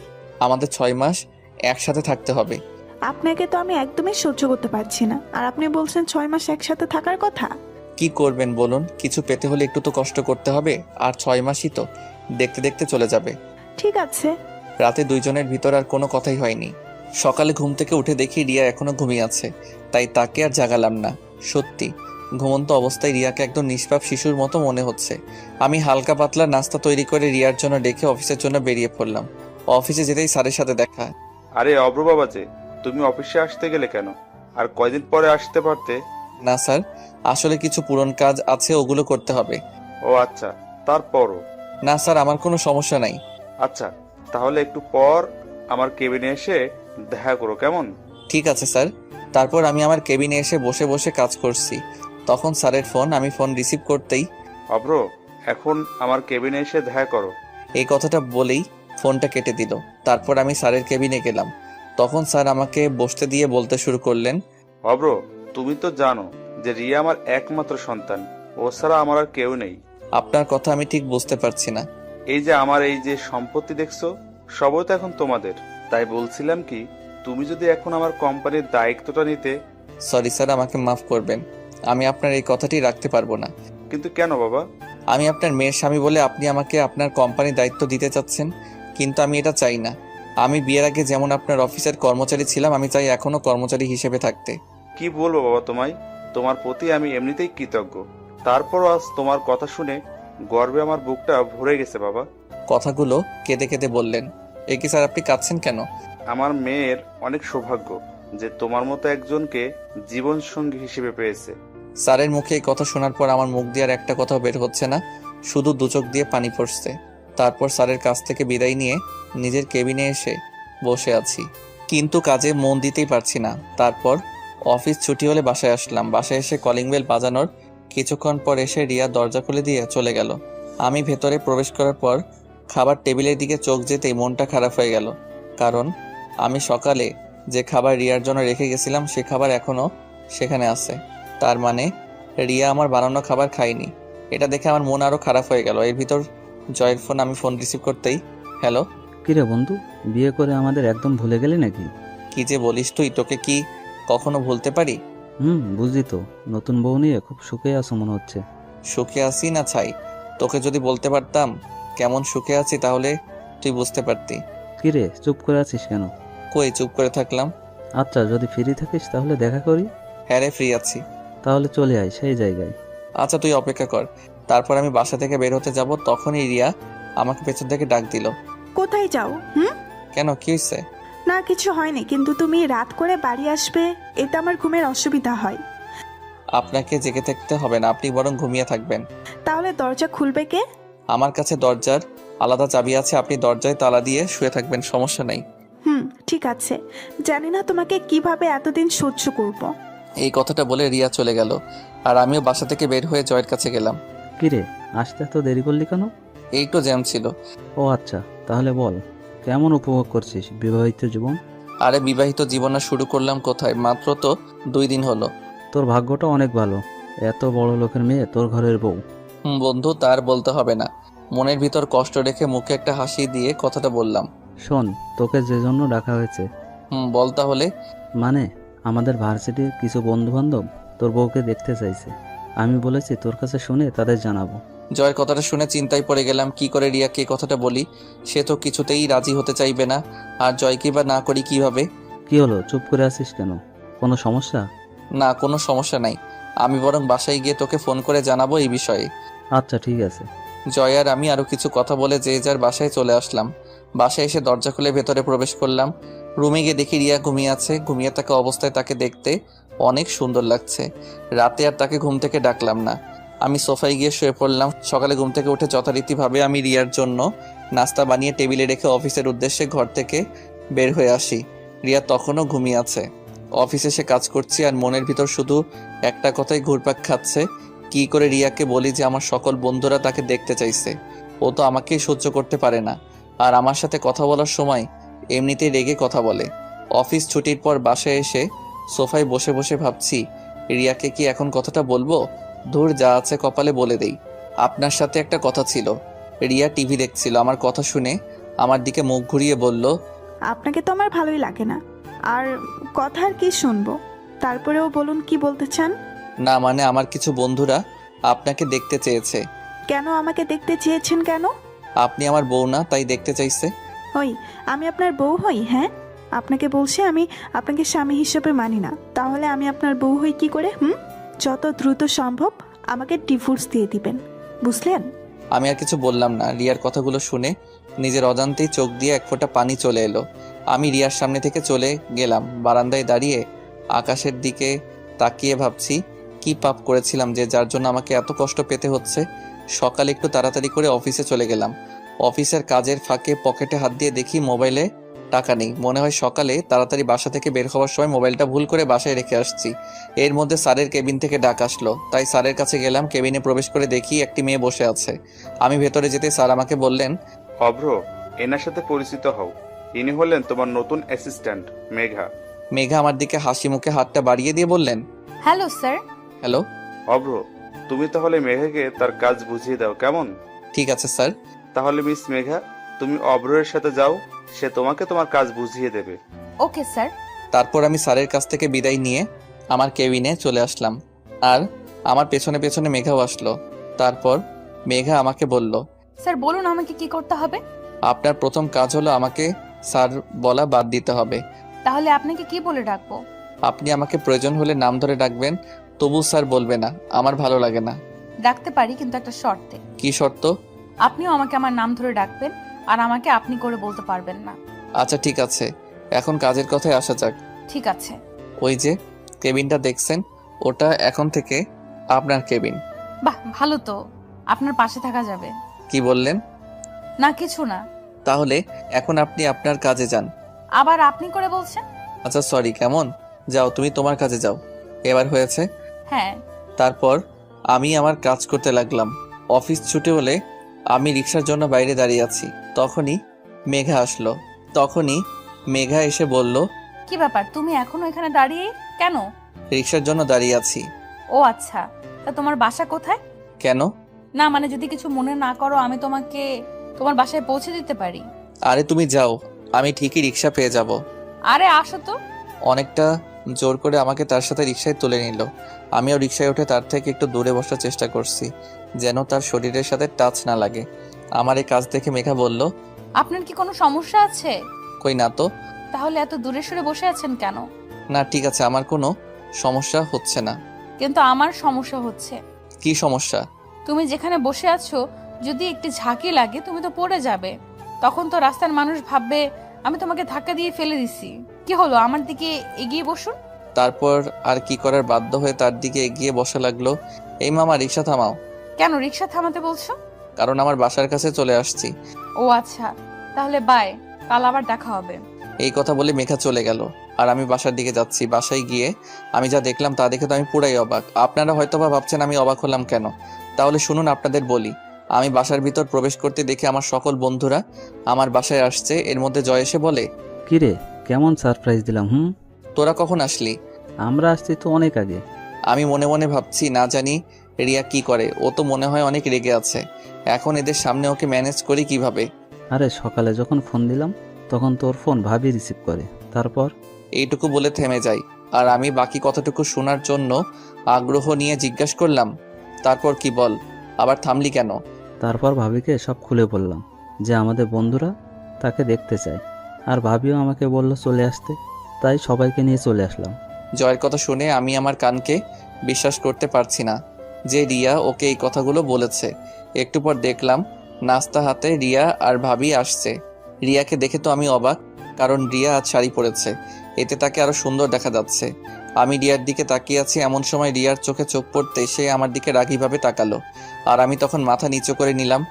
আমাদের 6 মাস একসাথে থাকতে হবে। আপনাকে তো আমি একদমই সহ্য করতে পারছি না, আর আপনি বলছেন 6 মাস একসাথে থাকার কথা। কি করবেন বলুন? কিছু পেতে হলে একটু তো কষ্ট করতে হবে। আর 6 মাসই তো, দেখতে দেখতে চলে যাবে। ঠিক আছে। রাতে দুইজনের ভিতর আর কোনো কথাই হয়নি। সকালে ঘুম থেকে উঠে দেখি রিয়া এখনো ঘুমিয়ে আছে, তাই তাকে আর জাগালাম না। সত্যি ঘুমন্ত অবস্থায় রিয়াকে একদম নিষ্পাপ শিশুর মতো মনে হচ্ছে। আমি হালকা পাতলা নাস্তা তৈরি করে রিয়ার জন্য ডেকে অফিসের জন্য বেরিয়ে পড়লাম। অফিসে যেতেই স্যারের সাথে দেখা। আরে অব্র বাবা যে, তুমি অফিসে আসতে গেলে কেন? আর কয়দিন পরে আসতে পারতে। না স্যার, আসলে কিছু পুরন কাজ আছে, ওগুলো করতে হবে। ও আচ্ছা, তারপরও? না স্যার, আমার কোনো সমস্যা নাই। আচ্ছা, তাহলে একটু পর আমার কেবিনে এসে দেখা করো, কেমন? ঠিক আছে স্যার। তারপর আমি আমার কেবিনে এসে বসে বসে কাজ করছি। তখন স্যারের ফোন। আমি ফোন রিসিভ করতেই, অব্র, এখন আমার কেবিনে এসে দেখা করো। এই কথাটা বলেই ফোনটা কেটে দিল। তারপর আমি স্যারের কেবিনে গেলাম। তখন স্যার আমাকে বসতে দিয়ে বলতে শুরু করলেন, অব্র, তুমি তো জানো যে রিয়া আমার একমাত্র সন্তান। ও ছাড়া আমার আর কেউ নেই। আপনার কথা আমি ঠিক বুঝতে পারছি না। এই যে আমার এই যে সম্পত্তি দেখছো, সবই তো এখন তোমাদের। তাই বলছিলাম কি, তুমি যদি এখন আমার কোম্পানির দায়িত্বটা নিতে। সরি স্যার, আমাকে মাফ করবেন। আমি আপনার এই কথাটি রাখতে পারবো না। কিন্তু কেন বাবা? আমি আপনার মেয়ের স্বামী বলে আপনি আমাকে আপনার কোম্পানির দায়িত্ব দিতে চাচ্ছেন, কিন্তু আমি এটা চাই না। আমি বিয়ের আগে যেমন আপনার অফিসের কর্মচারী ছিলাম, আমি চাই এখনো কর্মচারী হিসেবে থাকতে। কি বলবো বাবা তোমায়, তোমার প্রতি আমি এমনিতেই কৃতজ্ঞ। তারপরও আজ তোমার কথা শুনে গর্বে আমার বুকটা ভরে গেছে বাবা। কথাগুলো কেঁদে কেঁদে বললেন। এ কি স্যার, আপনি কাঁদছেন কেন? আমার মেয়ের অনেক সৌভাগ্য যে তোমার মতো একজনকে জীবন সঙ্গী হিসেবে পেয়েছে। স্যারের মুখে এই কথা শোনার পর আমার মুখ দিয়ে আর একটা কথাও বের হচ্ছে না, শুধু দুচোখ দিয়ে পানি পড়ছে। তারপর স্যারের কাছ থেকে বিদায় নিয়ে নিজের কেবিনে এসে বসে আছি, কিন্তু কাজে মন দিতেই পারছি না। তারপর অফিস ছুটি হলে বাসায় আসলাম। বাসায় এসে কলিং বেল বাজানোর কিছুক্ষণ পর এসে রিয়া দরজা খুলে দিয়ে চলে গেল। আমি ভেতরে প্রবেশ করার পর খাবার টেবিলের দিকে চোখ যেতেই মনটা খারাপ হয়ে গেল, কারণ আমি সকালে যে খাবার রিয়ার জন্য রেখে গেছিলাম সে খাবার এখনো সেখানে আছে। তার মানে রিয়া আমার বানানো খাবার খায়নি। এটা দেখে আমার মন আরো খারাপ হয়ে গেল। এর ভিতর জয়ের ফোন। আমি ফোন রিসিভ করতেই, হ্যালো। কিরে বন্ধু, বিয়ে করে আমাদের একদম ভুলে গেলি নাকি? কি যে বলিস তুই, তোকে কি কখনো ভুলতে পারি? বুঝলি তো, নতুন বউ নিয়ে খুব সুখে আছো মনে হচ্ছে। সুখে আছি না ছাই, তোকে যদি বলতে পারতাম কেমন সুখে আছি তাহলে তুই বুঝতে পারতি। কিরে চুপ করে আছিস কেন? কই চুপ করে থাকলাম? আচ্ছা, যদি ফ্রি থাকিস তাহলে দেখা করি। হ্যাঁ রে, ফ্রি আছি। তাহলে চলে আয় সেই জায়গায়। আচ্ছা তুই অপেক্ষা কর, তারপর আমি বাসা থেকে বের হতে যাব, তখনই রিয়া আমাকে পেছন থেকে ডাক দিল। কোথায় যাও? হুম? কেন, কি হয়েছে? না, কিছু হয়নি, কিন্তু তুমি রাত করে বাড়ি আসবে, এতে আমার ঘুমের অসুবিধা হয়। আপনাকে জেগে থাকতে হবে না, আপনি বরং ঘুমিয়ে থাকবেন। তাহলে দরজা খুলবে কে? আমার কাছে দরজার আলাদা চাবি আছে, আপনি দরজায় তালা দিয়ে শুয়ে থাকবেন, সমস্যা নেই। ঠিক আছে। জানি না তোমাকে কিভাবে এতদিন সহ্য করব। এই কথাটা বলে রিয়া চলে গেল, আর আমিও বাসা থেকে বের হয়ে জয়ের কাছে গেলাম। কিরে, আসতে এত দেরি করলি কেন? এই তো জ্যাম ছিল। ও আচ্ছা, তাহলে বল, কেমন উপভোগ করছিস বিবাহিত জীবন? আরে বিবাহিত জীবন আর শুরু করলাম কোথায়, মাত্র তো 2 দিন হলো। তোর ভাগ্যটা অনেক ভালো, এত বড় লোকের মেয়ে তোর ঘরের বউ। বন্ধু, তার বলতে হবে না। মনের ভিতর কষ্ট রেখে মুখে একটা হাসি দিয়ে কথাটা বললাম। শোন, তোকে যে জন্য ডাকা হয়েছে। বল তাহলে। মানে, আমাদের ভার্সিটির কিছু বন্ধু বান্ধব তোর বউকে দেখতে চাইছে। আমি বলেছি তোর কাছে শুনে তাদের জানাবো। জয়ের কথাটা শুনে চিন্তায় পড়ে গেলাম, কি করে রিয়াকে কথাটা বলি। সে তো কিছুতেই রাজি হতে চাইবে না, আর জয়কে বা না করি কিভাবে। কি হলো, চুপ করে আছিস কেন? কোনো সমস্যা? না, কোনো সমস্যা নাই। আমি বরং বাসায় গিয়ে তোকে ফোন করে জানাবো এই বিষয়ে। আচ্ছা ঠিক আছে। জয় আর আমি আরো কিছু কথা বলে যে যার বাসায় চলে আসলাম। বাসায় এসে দরজা খুলে ভেতরে প্রবেশ করলাম। রুমে গিয়ে দেখি রিয়া ঘুমিয়ে আছে। ঘুমিয়ে থাকা অবস্থায় তাকে দেখতে অনেক সুন্দর লাগছে। রাতে আর তাকে ঘুম থেকে ডাকলাম না, আমি সোফায় গিয়ে শুয়ে পড়লাম। সকালে ঘুম থেকে উঠে যথারীতিভাবে আমি রিয়ার জন্য নাস্তা বানিয়ে টেবিলে রেখে অফিসের উদ্দেশ্যে ঘর থেকে বের হয়ে আসি। রিয়া তখনও ঘুমিয়ে আছে। অফিসে এসে কাজ করছি, আর মনের ভিতর শুধু একটা কথাই ঘুরপাক খাচ্ছে, কি করে রিয়াকে বলি যে আমার সকল বন্ধুরা তাকে দেখতে চাইছে। ও তো আমাকেই সহ্য করতে পারে না, আর আমার সাথে কথা বলার সময় এমনিতেই রেগে কথা বলে। অফিস ছুটির পর বাসায় এসে সোফায় বসে বসে ভাবছি, রিয়াকে কি এখন কথাটা বলবো? ধুর, যা আছে কপালে বলে দেই। আপনার সাথে একটা কথা ছিল। রিয়া টিভি দেখছিল, আমার কথা শুনে আমার দিকে মুখ ঘুরিয়ে বলল, আপনাকে তো আমার ভালোই লাগে না, আর কথা আর কি শুনবো। তারপরেও বলুন, কি বলতে চান? না মানে আমার কিছু বন্ধুরা আপনাকে দেখতে চেয়েছে। কেন আমাকে দেখতে চেয়েছেন কেন? আপনি আমার বউ না, তাই দেখতে চাইছে। হই, আমি আপনার বউ হই? হ্যাঁ, আপনাকে বলছি আমি আপনাকে স্বামী হিসেবে মানি না, তাহলে আমি আপনার বউ হই কি করে? যত দ্রুত সম্ভব আমাকে ডিভোর্স দিয়ে দিবেন, বুঝলেন? আমি আর কিছু বললাম না। রিয়ার কথাগুলো শুনে নিজের অজান্তেই চোখ দিয়ে এক ফোঁটা পানি চলে এলো। আমি রিয়ার সামনে থেকে চলে গেলাম। বারান্দায় দাঁড়িয়ে আকাশের দিকে তাকিয়ে ভাবছি, কি পাপ করেছিলাম যে যার জন্য আমাকে এত কষ্ট পেতে হচ্ছে। সকালে একটু তাড়াতাড়ি করে অফিসে চলে গেলাম। অফিসের কাজের ফাঁকে পকেটে হাত দিয়ে দেখি মোবাইলে টাকা নেই। মনে হয় সকালে তাড়াতাড়ি বাসা থেকে বের হওয়ার সময় মোবাইলটা ভুল করে বাসায় রেখে আসছি। এর মধ্যে স্যারের কেবিন থেকে ডাক আসলো, তাই স্যারের কাছে গেলাম। কেবিনে প্রবেশ করে দেখি একটি মেয়ে বসে আছে। আমি ভেতরে যেতে স্যার আমাকে বললেন, অভ্র, এনার সাথে পরিচিত হও। ইনি হলেন তোমার নতুন অ্যাসিস্ট্যান্ট মেঘা। মেঘা আমার দিকে হাসি মুখে হাতটা বাড়িয়ে দিয়ে বললেন, হ্যালো স্যার। হ্যালো। অভ্র, তুমি তাহলে মেঘাকে তার কাজ বুঝিয়ে দাও, কেমন? ঠিক আছে স্যার। তাহলে মিস মেঘা, তুমি অভ্রের সাথে যাও, সে তোমাকে তোমার কাজ বুঝিয়ে দেবে। Okay sir. তারপর আমি স্যারের কাছ থেকে বিদায় নিয়ে আমার কেবিনে চলে আসলাম, আর আমার পেছনে পেছনে মেঘাও আসলো। তারপর মেঘা আমাকে বলল, স্যার বলুন আমাকে কি করতে হবে? আপনার প্রথম কাজ হলো আমাকে স্যার বলা বাদ দিতে হবে। তাহলে আপনাকে কি বলে ডাকবো? আপনি আমাকে প্রয়োজন হলে নাম ধরে ডাকবেন, তবু স্যার বলবে না, আমার ভালো লাগে না। ডাকতে পারি, কিন্তু একটা শর্তে। কি শর্ত? আপনিও আমাকে আমার নাম ধরে ডাকবেন, আর আমাকে আপনি করে বলতে পারবেন না। আচ্ছা ঠিক আছে, এখন কাজের কথায় আসা যাক। ঠিক আছে। ওই যে কেবিনটা দেখছেন, ওটা এখন থেকে আপনার কেবিন। বাহ, ভালো তো, আপনার পাশে থাকা যাবে। কি বললেন? না কিছু না। তাহলে এখন আপনি আপনার কাজে যান। আবার আপনি করে বলছেন? আচ্ছা সরি, কেমন? যাও, তুমি তোমার কাজে যাও। এবার হয়েছে? হ্যাঁ। তারপর আমি আমার কাজ করতে লাগলাম। অফিস ছুটি হলে আমি রিক্সার জন্য বাইরে দাঁড়িয়ে আছি। তখনই মেঘা এসে বলল, কি ব্যাপার, তুমি এখনো এখানে দাঁড়িয়ে কেন? রিক্সার জন্য দাঁড়িয়ে আছি। ও আচ্ছা, তা তোমার বাসা কোথায়? কেন? না মানে যদি কিছু মনে না করো, আমি তোমাকে তোমার বাসায় পৌঁছে দিতে পারি। আরে তুমি যাও, আমি ঠিকই রিক্সা পেয়ে যাব। আরে আসো তো। অনেকটা জোর করে আমাকে তার সাথে রিক্সায় তুলে নিল। আমিও রিক্সায় উঠে তার থেকে একটু দূরে বসার চেষ্টা করছি, যেন তার শরীরের সাথে টাচ না লাগে। আমার এই কাজ দেখে মেঘা বলল, আপনার কি কোনো সমস্যা আছে? কই না তো। তাহলে এত দূরে সরে বসে আছেন কেন? না ঠিক আছে, আমার কোনো সমস্যা হচ্ছে না। কিন্তু আমার সমস্যা হচ্ছে। কি সমস্যা? তুমি যেখানে বসে আছো যদি একটু ঝাঁকি লাগে তুমি তো পড়ে যাবে। তখন তো রাস্তার মানুষ ভাববে আমি তোমাকে ধাক্কা দিয়ে ফেলে দিছি। কি হলো, আমার দিকে এগিয়ে বসুন। তারপর আর কি করার, বাধ্য হয়ে তার দিকে এগিয়ে বসা লাগলো। এই মামা, রিক্সা থামাও। কেন রিক্সা থামাতে বলছো? কারণ আমার বাসার কাছে চলে আসছি। ও আচ্ছা, তাহলে বাই, কাল আবার দেখা হবে। এই কথা বলে মেঘা চলে গেল আর আমি বাসার দিকে যাচ্ছি। বাসায় গিয়ে আমি যা দেখলাম তা দেখে তো আমি পুরাই অবাক। আপনারা হয়তোবা ভাবছেন আমি অবাক হলাম কেন, তাহলে শুনুন আপনাদের বলি। আমি বাসার ভিতর প্রবেশ করতে দেখে আমার সকল বন্ধুরা আমার বাসায় আসছে। এর মধ্যে জয় এসে বলে, কিরে, কেমন সারপ্রাইজ দিলাম? তোরা কখন আসলি? আমরা আসছি তো অনেক আগে। আমি মনে মনে ভাবছি, না জানি রিয়া কি করে, ও তো মনে হয় অনেক রেগে আছে। এখন এদের সামনে ওকে ম্যানেজ করি কিভাবে? আরে সকালে যখন ফোন দিলাম তখন তোর ফোন ভাবি রিসিভ করে, তারপর এইটুকু বলে থেমে যাই আর আমি বাকি কথাটুকু শোনার জন্য আগ্রহ নিয়ে জিজ্ঞাসা করলাম, তারপর কি বল? আবার থামলি কেন? তারপর ভাবিকে সব খুলে বললাম যে আমাদের বন্ধুরা তাকে দেখতে চায়, আর ভাবিও আমাকে বলল চলে আসতে, তাই সবাইকে নিয়ে চলে আসলাম। জয়ের কথা শুনে আমি আমার কানকে বিশ্বাস করতে পারছি না যে রিয়া ওকে এই কথাগুলো বলেছে। একটু পর দেখলাম নাস্তা হাতে রিয়া আর ভাবি আসছে। রিয়াকে দেখে তো আমি অবাক, কারণ রিয়া আজ শাড়ি পরেছে, এতে তাকে আরো সুন্দর দেখা যাচ্ছে। আমি রিয়ার দিকে তাকিয়ে আছি, এমন সময় রিয়ার চোখে চোখ পড়তে সে আমার দিকে রাগীভাবে তাকালো, আর আমি তখন মাথা নিচু করে নিলাম।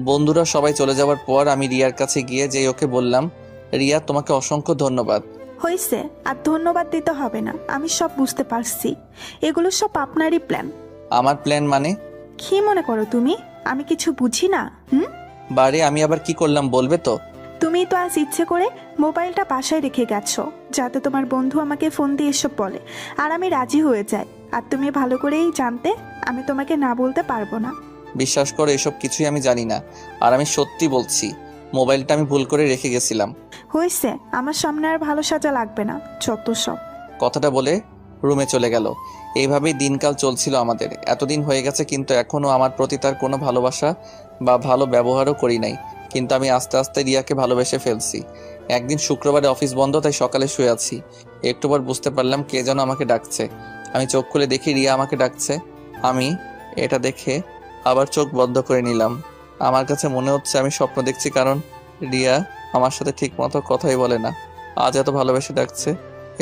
বন্ধুরা সবাই চলে যাওয়ার পর আমি রিয়ার কাছে গিয়ে যেই ওকে বললাম, রিয়া তোমাকে অসংখ্য ধন্যবাদ। হয়েছে, আর ধন্যবাদ দিতে হবে না, আমি সব বুঝতে পারছি। এগুলো সব আপনারই প্ল্যান। আমার প্ল্যান মানে? কি মনে করো তুমি আমি কিছু বুঝি না? বারে, আমি আবার কি করলাম বলবে তো? তুমি তো আজ ইচ্ছে করে মোবাইলটা বাসায় রেখে গেছো যাতে তোমার বন্ধু আমাকে ফোন দিয়ে এসব বলে, আর আমি রাজি হয়ে যাই। আর তুমি ভালো করেই জানতে আমি তোমাকে না বলতে পারবো না। বিশ্বাস করো, এসব কিছুই আমি জানি না, আর আমি সত্যি বলছি মোবাইলটা আমি ভুল করে রেখে গেছিলাম। হয়েছে, আমার সামনে আর ভালো সাজা লাগবে না, যত সব। কথাটা বলে রুমে চলে গেল। এইভাবেই দিনকাল চলছিল আমাদের। এতদিন হয়ে গেছে কিন্তু এখনও আমার প্রতি তার কোনো ভালোবাসা বা ভালো ব্যবহারও করি নাই, কিন্তু আমি আস্তে আস্তে রিয়াকে ভালোবেসে ফেলছি। একদিন শুক্রবারে অফিস বন্ধ, তাই সকালে শুয়ে আছি। একটু পর বুঝতে পারলাম কে যেন আমাকে ডাকছে। আমি চোখ খুলে দেখি রিয়া আমাকে ডাকছে। আমি এটা দেখে আবার চোখ বন্ধ করে নিলাম। আমার কাছে মনে হচ্ছে আমি স্বপ্ন দেখছি, কারণ রিয়া আমার সাথে ঠিক মতো কথাই বলে না। আজ এত ভালোবেসে ডাকছে,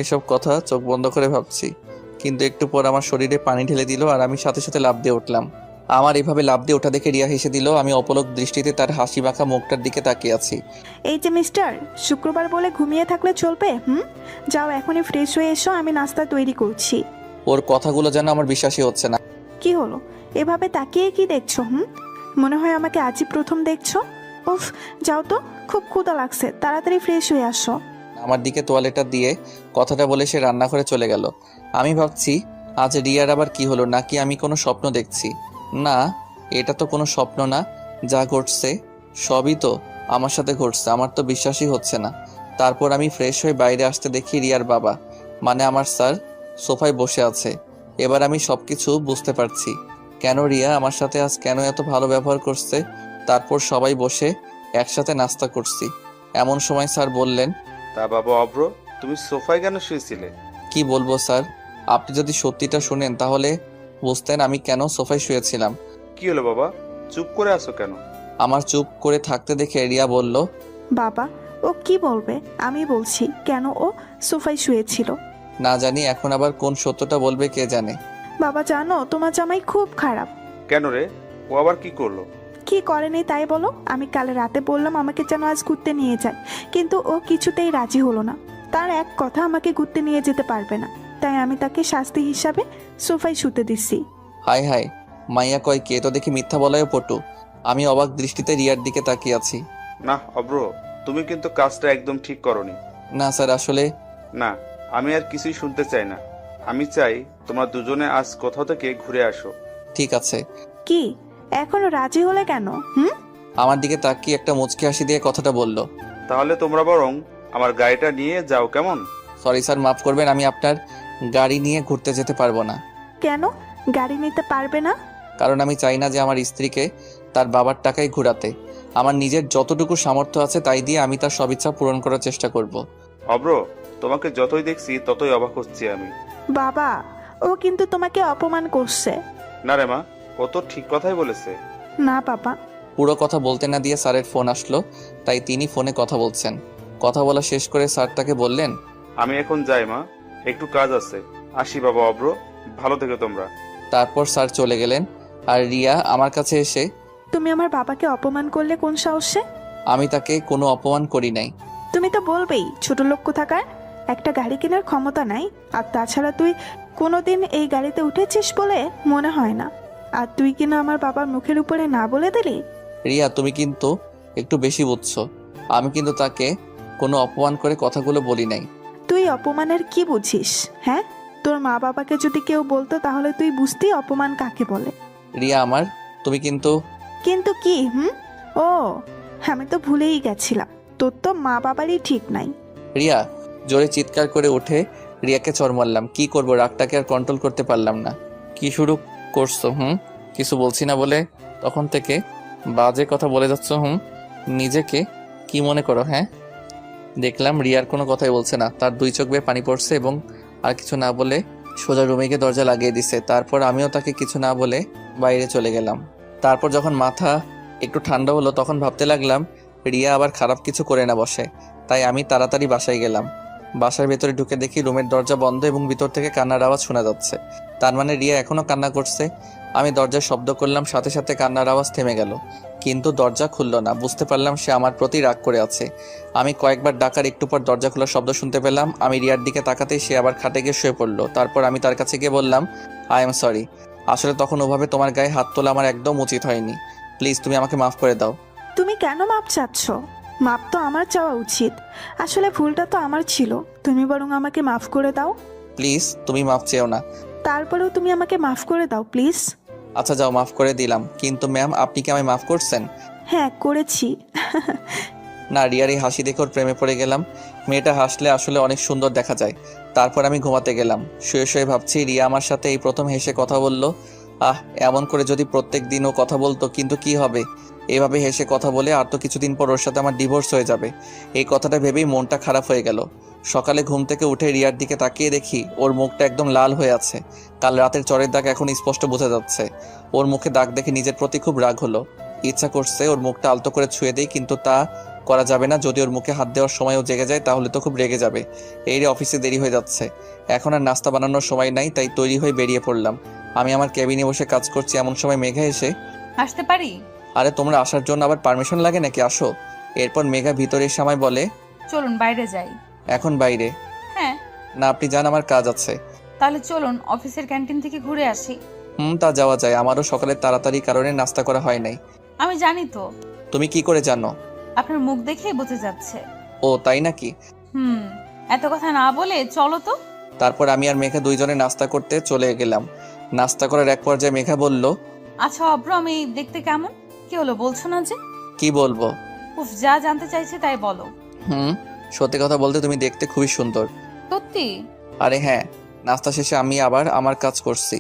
এসব কথা চোখ বন্ধ করে ভাবছি। কিন্তু একটু পর আমার শরীরে পানি ঢেলে দিল আর আমি সাথে সাথে লাফ দিয়ে উঠলাম। আমার এভাবে লাফ দিয়ে ওঠা দেখে রিয়া হেসে দিল। আমি অপলক দৃষ্টিতে তার হাসি মাখা মুখটার দিকে তাকিয়ে আছি। এই যে মিস্টার, শুক্রবার বলে ঘুমিয়ে থাকলে চলবে? যাও এখনই ফ্রেশ হয়ে এসো, আমি নাস্তা তৈরি করছি। ওর কথাগুলো যেন আমার বিশ্বাসই হচ্ছে না। কি হলো, এভাবে তাকিয়ে কি দেখছো? মনে হয় আমাকে আজই প্রথম দেখছো? উফ, যাও তো, খুব ক্ষুধা লাগছে, তাড়াতাড়ি ফ্রেশ হয়ে আসো। আমার দিকে তোয়ালেটা দিয়ে কথাটা বলে সে রান্নাঘরে চলে গেল। আমি ভাবছি আজ রিয়ার আবার কি হলো, নাকি আমি কোনো স্বপ্ন দেখছি? না, এটা তো কোনো স্বপ্ন না, যা ঘটছে সবই তো আমার সাথে ঘটছে। আমার তো বিশ্বাসই হচ্ছে না। তারপর আমি ফ্রেশ হয়ে বাইরে আসতে দেখি রিয়ার বাবা, মানে আমার স্যার, সোফায় বসে আছে। এবার আমি সবকিছু বুঝতে পারছি কেন রিয়া আমার সাথে আজ কেন এত ভালো ব্যবহার করছে। তারপর সবাই বসে একসাথে নাস্তা করছি। এমন সময় স্যার বললেন, তা বাবা অব্র, তুমি সোফায় কেন শুয়েছিলে? কি বলবো স্যার, আপনি যদি সত্যিটা শুনেন তাহলে বুঝতেন আমি কেন সোফায় শুয়েছিলাম। কি হলো বাবা, চুপ করে আছো কেন? আমার চুপ করে থাকতে দেখে রিয়া বলল, বাবা, ও কি বলবে? আমি বলছি কেন ও সোফায় শুয়েছিল। না জানি এখন আবার কোন সত্যটা বলবে কে জানে। বাবা জানো, তোমার জামাই খুব খারাপ। কেন রে, ও আবার কি করলো? কি করেনি তাই বলো? আমি কাল রাতে বললাম আমাকে যেন আজ ঘুরতে নিয়ে যায়, কিন্তু ও কিছুতেই রাজি হলো না। তার এক কথা আমাকে ঘুরতে নিয়ে যেতে পারবে না, তাই আমি তাকে শাস্তি হিসাবে সোফায় শুতে দিচ্ছি। হায় হায়, মাইয়া কয় কে তো দেখি মিথ্যা বলায়ও পটু। আমি অবাক দৃষ্টিতে রিয়ার দিকে তাকিয়ে আছি। না অব্র, তুমি কিন্তু কাজটা একদম ঠিক করনি। না স্যার, আসলে না, আমি আর কিছুই শুনতে চাই না। আমি চাই তোমরা দুজনে আজ কোথাও থেকে ঘুরে আসো। ঠিক আছে। কি, এখনো রাজি হলে কেন? আমার দিকে তাকিয়ে একটা মুচকি হাসি দিয়ে কথাটা বলল, তাহলে তোমরা বরং আমার গাড়িটা নিয়ে যাও, কেমন? সরি স্যার, মাফ করবেন, আমি আপনার গাড়ি নিয়ে ঘুরতে যেতে পারবো না। কেন গাড়ি নিতে পারবে না? কারণ আমি চাই না যে আমার স্ত্রীকে তার বাবার টাকায় ঘোরাতে। আমার নিজের যতটুকু সামর্থ্য আছে তাই দিয়ে আমি তার সব ইচ্ছা পূরণ করার চেষ্টা করব। অব্র, তোমাকে যতই দেখছি ততই অবাক হচ্ছি আমি। বাবা, ও কিন্তু তোমাকে অপমান করছে। না রে মা, ও তো ঠিক কথাই বলেছে। না পাপা। পুরো কথা বলতে না দিয়ে স্যারের ফোন আসলো, তাই তিনি ফোনে কথা বলছেন। কথা বলা শেষ করে স্যার তাকে বললেন, আমি এখন যাই মা, একটু কাজ আছে। আসি বাবা অব্র, ভালো থেকো তোমরা। তারপর স্যার চলে গেলেন। আর রিয়া আমার কাছে এসে, তুমি আমার বাবাকে অপমান করলে কোন সাহসে? আমি তাকে কোনো অপমান করি নাই। তুমি তো বলবেই ছোট লোক কোথাকার, একটা গাড়ি কেনার ক্ষমতা নাই। আর তাছাড়া তুই কোনোদিন এই গাড়িতে উঠেছিস বলে মনে হয় না। আর তুই কিনা আমার বাবার মুখের উপরে না বলে দিলি। রিয়া, তুমি কিন্তু একটু বেশি বুঝছো। আমি কিন্তু তাকে কোনো অপমান করে কথাগুলো বলি নাই। তুই অপমানের কি বুঝিস? হ্যাঁ, তোর মা বাবাকে যদি কেউ বলতো তাহলে তুই বুঝতি অপমান কাকে বলে। রিয়া আমার, তুমি কিন্তু কিন্তু কি? ও, আমি তো ভুলেই গেছিলাম, তোর তো মা বাবারই ঠিক নাই। রিয়া জোরে চিৎকার করে উঠে রিয়াকে চড় মারলাম। কি করব, রাগটাকে আর কন্ট্রোল করতে পারলাম না। কি শুরু করছো? কিছু বলছি না বলে তখন থেকে বাজে কথা বলে যাচ্ছ। নিজেকে কি মনে করো? হ্যাঁ। দেখলাম রিয়ার কোনো কথাই বলছে না, তার দুই চোখ বেয়ে পানি পড়ছে এবং আর কিছু না বলে সোজা রুমে গিয়ে দরজা লাগিয়ে দিছে। তারপর আমিও তাকে কিছু না বলে বাইরে চলে গেলাম। তারপর যখন মাথা একটু ঠান্ডা হলো তখন ভাবতে লাগলাম রিয়া আবার খারাপ কিছু করে না বসে। তাই আমি তাড়াতাড়ি বাসায় গেলাম। বাসার ভেতরে ঢুকে দেখি রুমের দরজা বন্ধ এবং ভিতর থেকে কান্নার আওয়াজ শোনা যাচ্ছে। তার মানে রিয়া এখনো কান্না করছে। আমি দরজায় শব্দ করলাম, সাথে সাথে কান্নার আওয়াজ থেমে গেল, কিন্তু দরজা খুলল না। বুঝতে পারলাম সে আমার প্রতি রাগ করে আছে। আমি কয়েকবার ডাকার একটু পর দরজা খোলার শব্দ শুনতে পেলাম। আমি রিয়ার দিকে তাকাতেই সে আবার খাটে গিয়ে শুয়ে পড়লো। তারপর আমি তার কাছে গিয়ে বললাম, আই এম সরি। আসলে তখন ওভাবে তোমার গায়ে হাত তোলা আমার একদম উচিত হয়নি। প্লিজ তুমি আমাকে মাফ করে দাও। তুমি কেন মাপ চাচ্ছ? মাপ তো আমার চাওয়া উচিত। আসলে ভুলটা তো আমার ছিল, তুমি বরং আমাকে মাফ করে দাও। প্লিজ তুমি মাফ চেও না। তারপরেও তুমি আমাকে মাফ করে দাও প্লিজ। আচ্ছা যাও, মাফ করে দিলাম। কিন্তু ম্যাম, আপনি কি আমায় মাফ করছেন? হ্যাঁ, করেছি। না, রিয়ার এই হাসি দেখে ওর প্রেমে পড়ে গেলাম। মেয়েটা হাসলে আসলে অনেক সুন্দর দেখা যায়। তারপর আমি ঘুমাতে গেলাম। শুয়ে শুয়ে ভাবছি রিয়া আমার সাথে এই প্রথম হেসে কথা বলল। এমন করে যদি প্রত্যেক দিন ও কথা বলতো, কিন্তু কি হবে, এভাবে হেসে কথা বলে আর তো কিছুদিন পর ওর সাথে আমার ডিভোর্স হয়ে যাবে। এই কথাটা ভেবেই মনটা খারাপ হয়ে গেল। সকালে ঘুম থেকে উঠে রিয়ার দিকে তাকিয়ে দেখি ওর মুখটা একদম লাল হয়ে আছে। কাল রাতের চরের দাগ এখন স্পষ্ট বোঝা যাচ্ছে। ওর মুখে দাগ দেখে নিজের প্রতি খুব রাগ হলো। ইচ্ছা করছে ওর মুখটা আলতো করে ছুঁয়ে দেই, কিন্তু তা করা যাবে না। যদি ওর মুখে হাত দেওয়ার সময়ও জেগে যায় তাহলে তো খুব রেগে যাবে। এই রে, অফিসে দেরি হয়ে যাচ্ছে, এখন আর নাস্তা বানানোর সময় নাই। তাই তৈরি হয়ে বেরিয়ে পড়লাম। আমি আমার কেবিনে বসে কাজ করছি, এমন সময় মেঘা এসে, আসতে পারি? আরে তোমরা আসার জন্য আবার পারমিশন লাগে নাকি? আসো। এরপর মেঘা ভিতরে এসে আমায় বলে, চলুন বাইরে যাই। এখন বাইরে? হ্যাঁ। না, আপনি যান, আমার কাজ আছে। তাহলে চলুন অফিসের ক্যান্টিন থেকে ঘুরে আসি। তা যাওয়া যায়। আমারও সকালে তাড়াতাড়ি কারণে নাস্তা করা হয় নাই। আমি জানি তো। তুমি কি করে জানো? আপনার মুখ দেখেই বোঝা যাচ্ছে। ও তাই নাকি? এত কথা না বলে চলো তো। তারপর আমি আর মেঘা দুইজনে নাস্তা করতে চলে গেলাম। নাস্তা করার এক পর্যায়ে মেঘা বলল, আচ্ছা অব্র, আমি দেখতে কেমন? কি হলো, বলছো না যে? কি বলবো? উফ, যা জানতে চাইছে তাই বলো। সত্যি কথা বলতে তুমি দেখতে খুবই সুন্দর। সত্যি? আরে হ্যাঁ। নাস্তা শেষে আমি আবার আমার কাজ করছি।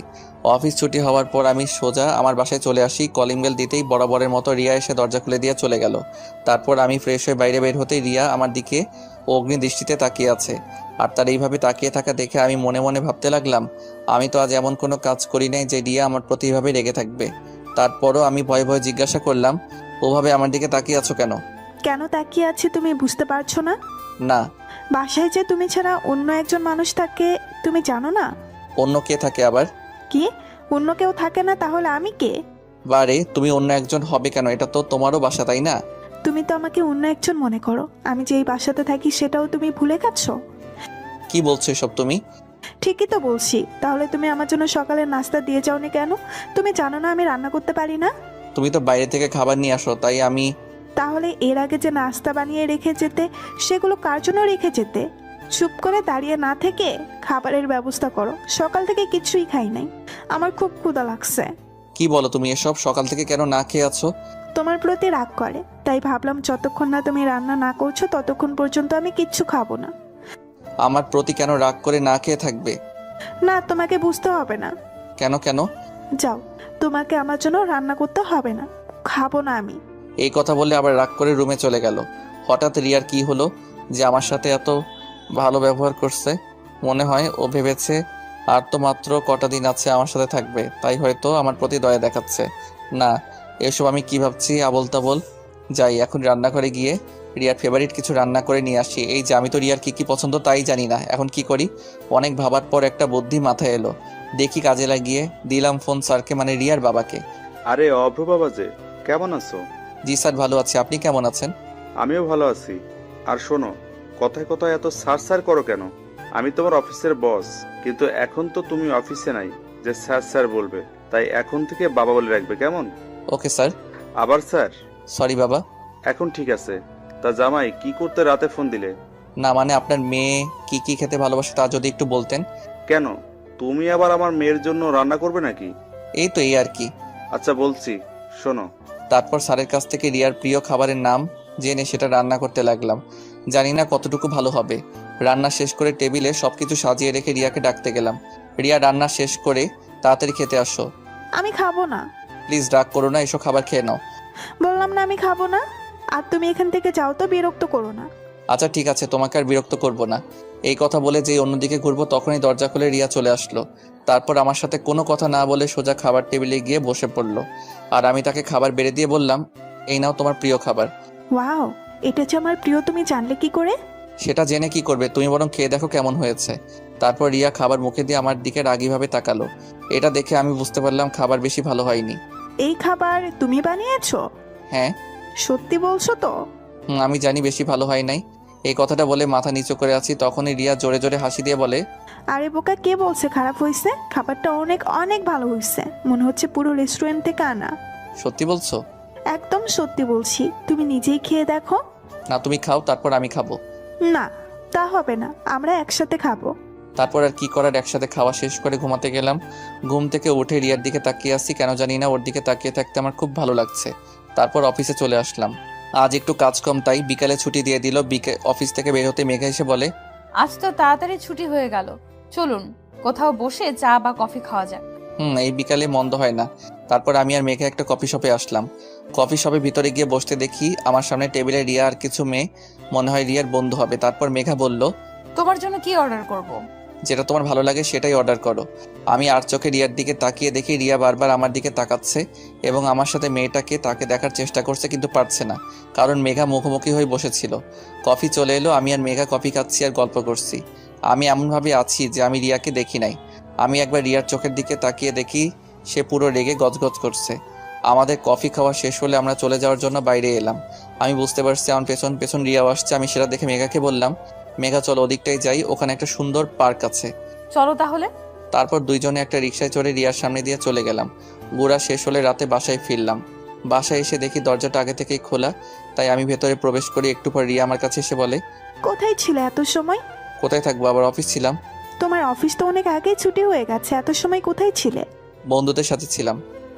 অফিস ছুটি হওয়ার পর আমি সোজা আমার বাসায় চলে আসি। কলিং বেল দিতেই বরাবরের মতো রিয়া এসে দরজা খুলে দিয়ে চলে গেল। তারপর আমি ফ্রেশ হয়ে বাইরে বের হতেই রিয়া আমার দিকে অগ্নি দৃষ্টিতে তাকিয়ে আছে। আর তার এইভাবে তাকিয়ে থাকা দেখে আমি মনে মনে ভাবতে লাগলাম, আমি তো আজ এমন কোনো কাজ করি নাই যে রিয়া আমার প্রতি এভাবে রেগে থাকবে। তারপরও আমি ভয়ে ভয়ে জিজ্ঞাসা করলাম, ওভাবে আমার দিকে তাকিয়ে আছো কেন? কেন তাকিয়ে আছি তুমি বুঝতে পারছো না? না। বাসায় যে তুমি ছাড়া অন্য একজন মানুষ থাকে তুমি জানো না? অন্য কে থাকে আবার? কি, অন্য কেউ থাকে না? তাহলে আমি কে? বারে, তুমি অন্য একজন হবে কেন? এটা তো তোমারও বাসা, তাই না? তুমি তো আমাকে অন্য একজন মনে করো। আমি যে এই বাসাতে থাকি সেটাও তুমি ভুলে গেছো? কি বলছো এসব তুমি? ঠিকই তো বলছি। তাহলে তুমি আমার জন্য সকালের নাস্তা দিয়ে যাওনি কেন? তুমি জানো না আমি রান্না করতে পারি না? তুমি তো বাইরে থেকে খাবার নিয়ে আসো, তাই আমি। তাহলে এর আগে যে নাস্তা বানিয়ে রেখে যেতে, সেগুলো কার জন্য রেখে যেতে? চুপ করে দাঁড়িয়ে না থেকে খাবারের ব্যবস্থা করো। সকাল থেকে কিছুই খাই নাই, আমার খুব ক্ষুধা লাগছে। কি বলো তুমি এসব? সকাল থেকে কেন না খেয়ে আছো? তোমার প্রতি রাগ করে, তাই ভাবলাম যতক্ষণ না তুমি রান্না না করছো ততক্ষণ পর্যন্ত আমি কিচ্ছু খাবো না। আমার প্রতি কেন রাগ করে না খেয়ে থাকবে? না, তোমাকে বুঝতে হবে না। কেন কেন? যাও, তোমাকে আমার জন্য রান্না করতে হবে না, খাবো না আমি। এই কথা বলে আবার রাগ করে রুমে চলে গেল। হঠাৎ রিয়ার কি হলো যে আমার সাথে এত ভালো ব্যবহার করছে? মনে হয় ও ভেবেছে আর তো মাত্র কটা দিন আছে আমার সাথে থাকবে, তাই হয়তো আমার প্রতি দয়া দেখাচ্ছে। না, এসব আমি কি ভাবছি আবোল তাবোল। যাই এখন রান্নাঘরে গিয়ে রিয়ার ফেভারিট কিছু রান্না করে নিয়ে আসি। এই যে আমি তো রিয়ার কি কি পছন্দ তাই জানি না, এখন কি করি? অনেক ভাবার পর একটা বুদ্ধি মাথায় এলো, দেখি কাজে লাগিয়ে দিলাম ফোন স্যারকে, মানে রিয়ার বাবাকে। আরে অভ্র বাবা যে, কেমন আছো? জি স্যার, ভালো আছি, আপনি কেমন আছেন? আমিও ভালো আছি। আর শোনো, কথায় কথায় এত স্যার করো কেন? আমি তোমার অফিসের বস, কিন্তু এখন তো তুমি অফিসে নাই যে স্যার বলবে, তাই এখন থেকে বাবা বলে রাখবে, কেমন? Okay sir. আবার স্যার? সরি বাবা। এখন ঠিক আছে। তা জামাই, কি করতে রাতে ফোন দিলে? না মানে আপনার মেয়ে কি কি খেতে ভালোবাসে তা যদি একটু বলতেন। কেন, তুমি আবার আমার মেয়ের জন্য রান্না করবে নাকি? এই তো এই আর কি। আচ্ছা বলছি, শোনো। তারপর স্যারের কাছ থেকে রিয়ার প্রিয় খাবারের নাম জেনে সেটা রান্না করতে লাগলাম। জানি না কতটুকু ভালো হবে। রান্না শেষ করে টেবিলে সবকিছু সাজিয়ে রেখে রিয়াকে ডাকতে গেলাম। রিয়া, রান্না শেষ করে তাড়াতাড়ি খেতে আসো। আমি খাবো না। প্লিজ রাগ করো না, এসো খাবার খেয়ে নাও। বললাম না আমি খাবো না। আর তুমি এখান থেকে যাও তো, বিরক্ত করো না। আচ্ছা ঠিক আছে, তোমাকে আর বিরক্ত করব না। এই কথা বলে যেই অন্যদিকে ঘুরবো তখনই দরজা খুলে রিয়া চলে আসলো। তারপর আমার সাথে কোনো কথা না বলে সোজা খাবার টেবিলে গিয়ে বসে পড়লো। আর আমি তাকে খাবার বেড়ে দিয়ে বললাম, এই নাও তোমার প্রিয় খাবার। ওয়াও, এটা যে আমার প্রিয় তুমি জানলে কি করে? সেটা জেনে কি করবে, তুমি বরং খেয়ে দেখো কেমন হয়েছে। তারপর রিয়া খাবার মুখে দিয়ে আমার দিকে রাগীভাবে তাকালো। এটা দেখে আমি বুঝতে পারলাম খাবার বেশি ভালো হয়নি। এই খাবার তুমি বানিয়েছো? হ্যাঁ। সত্যি বলছো তো? আমি জানি বেশি ভালো হয় নাই। এই কথাটা বলে মাথা নিচু করে আছি, তখনই রিয়া জোরে জোরে হাসি দিয়ে বলে, আরে বোকা, কে বলছে খারাপ হয়েছে? খাবারটা অনেক অনেক ভালো হয়েছে, মনে হচ্ছে পুরো রেস্টুরেন্ট থেকে আনা। সত্যি বলছো? একদম সত্যি বলছি, তুমি নিজেই খেয়ে দেখো। না তুমি খাও, তারপর আমি খাবো। না, তা হবে না, আমরা একসাথে খাবো। তারপর আর কি করার, একসাথে খাওয়া শেষ করে ঘুমাতে গেলাম। ঘুম থেকে উঠে রিয়ার দিকে তাকিয়ে আসছি, কেন জানি না ওর দিকে তাকিয়ে থাকতে আমার খুব ভালো লাগছে। তারপর অফিসে চলে আসলাম। আজ একটু কাজ কম, তাই বিকালে ছুটি দিয়ে দিল। অফিস থেকে বের হতে মেঘা এসে বলে, আজ তো তাড়াতাড়ি ছুটি হয়ে গেল, চলুন কোথাও বসে চা বা কফি খাওয়া যাক। এই বিকালে মন্দ হয় না। তারপর আমি আর মেঘা একটা কফি শপে আসলাম। কফি শপে ভিতরে গিয়ে বসতে দেখি আমার সামনে টেবিলে রিয়া আর কিছু মেয়ে, মনে হয় রিয়ার বন্ধু হবে। তারপর মেঘা বলল, তোমার জন্য কি অর্ডার করব? যেটা তোমার ভালো লাগে সেটাই অর্ডার করো। আমি আর চোখে রিয়ার দিকে তাকিয়ে দেখি রিয়া বারবার আমার দিকে তাকাচ্ছে এবং আমার সাথে মেয়েটাকে তাকে দেখার চেষ্টা করছে, কিন্তু পারছে না, কারণ মেঘা মুখোমুখি হয়ে বসেছিল। কফি চলে এলো, আমি আর মেঘা কফি খাচ্ছি আর গল্প করছি। আমি এমনভাবে আছি যে আমি রিয়াকে দেখি নাই। আমি একবার রিয়ার চোখের দিকে তাকিয়ে দেখি সে পুরো রেগে গজগজ করছে। আমাদের কফি খাওয়া শেষ হলে আমরা চলে যাওয়ার জন্য বাইরে এলাম। আমি বুঝতে পারছি আমার পেছন পেছন রিয়াও আসছে। আমি সেটা দেখে মেঘাকে বললাম, মেঘা চলো ওদিকটাই যাই, ওখানে একটা সুন্দর পার্ক আছে। চলো তাহলে। তারপর দুইজনে একটা রিকশায় চড়ে রিয়ার সামনে দিয়ে চলে গেলাম। ঘোরা শেষ হলে রাতে বাসায় ফিরলাম। বাসায় এসে দেখি দরজাটা আগে থেকেই খোলা, তাই আমি ভেতরে প্রবেশ করি। একটু পর রিয়া আমার কাছে এসে বলে, কোথায় ছিলে এত সময়? কোথায় থাকবো, আবার অফিস ছিলাম। তোমার অফিস তো অনেক আগেই ছুটি হয়ে গেছে, এত সময় কোথায় ছিলে? বন্ধুদের সাথে ছিলাম।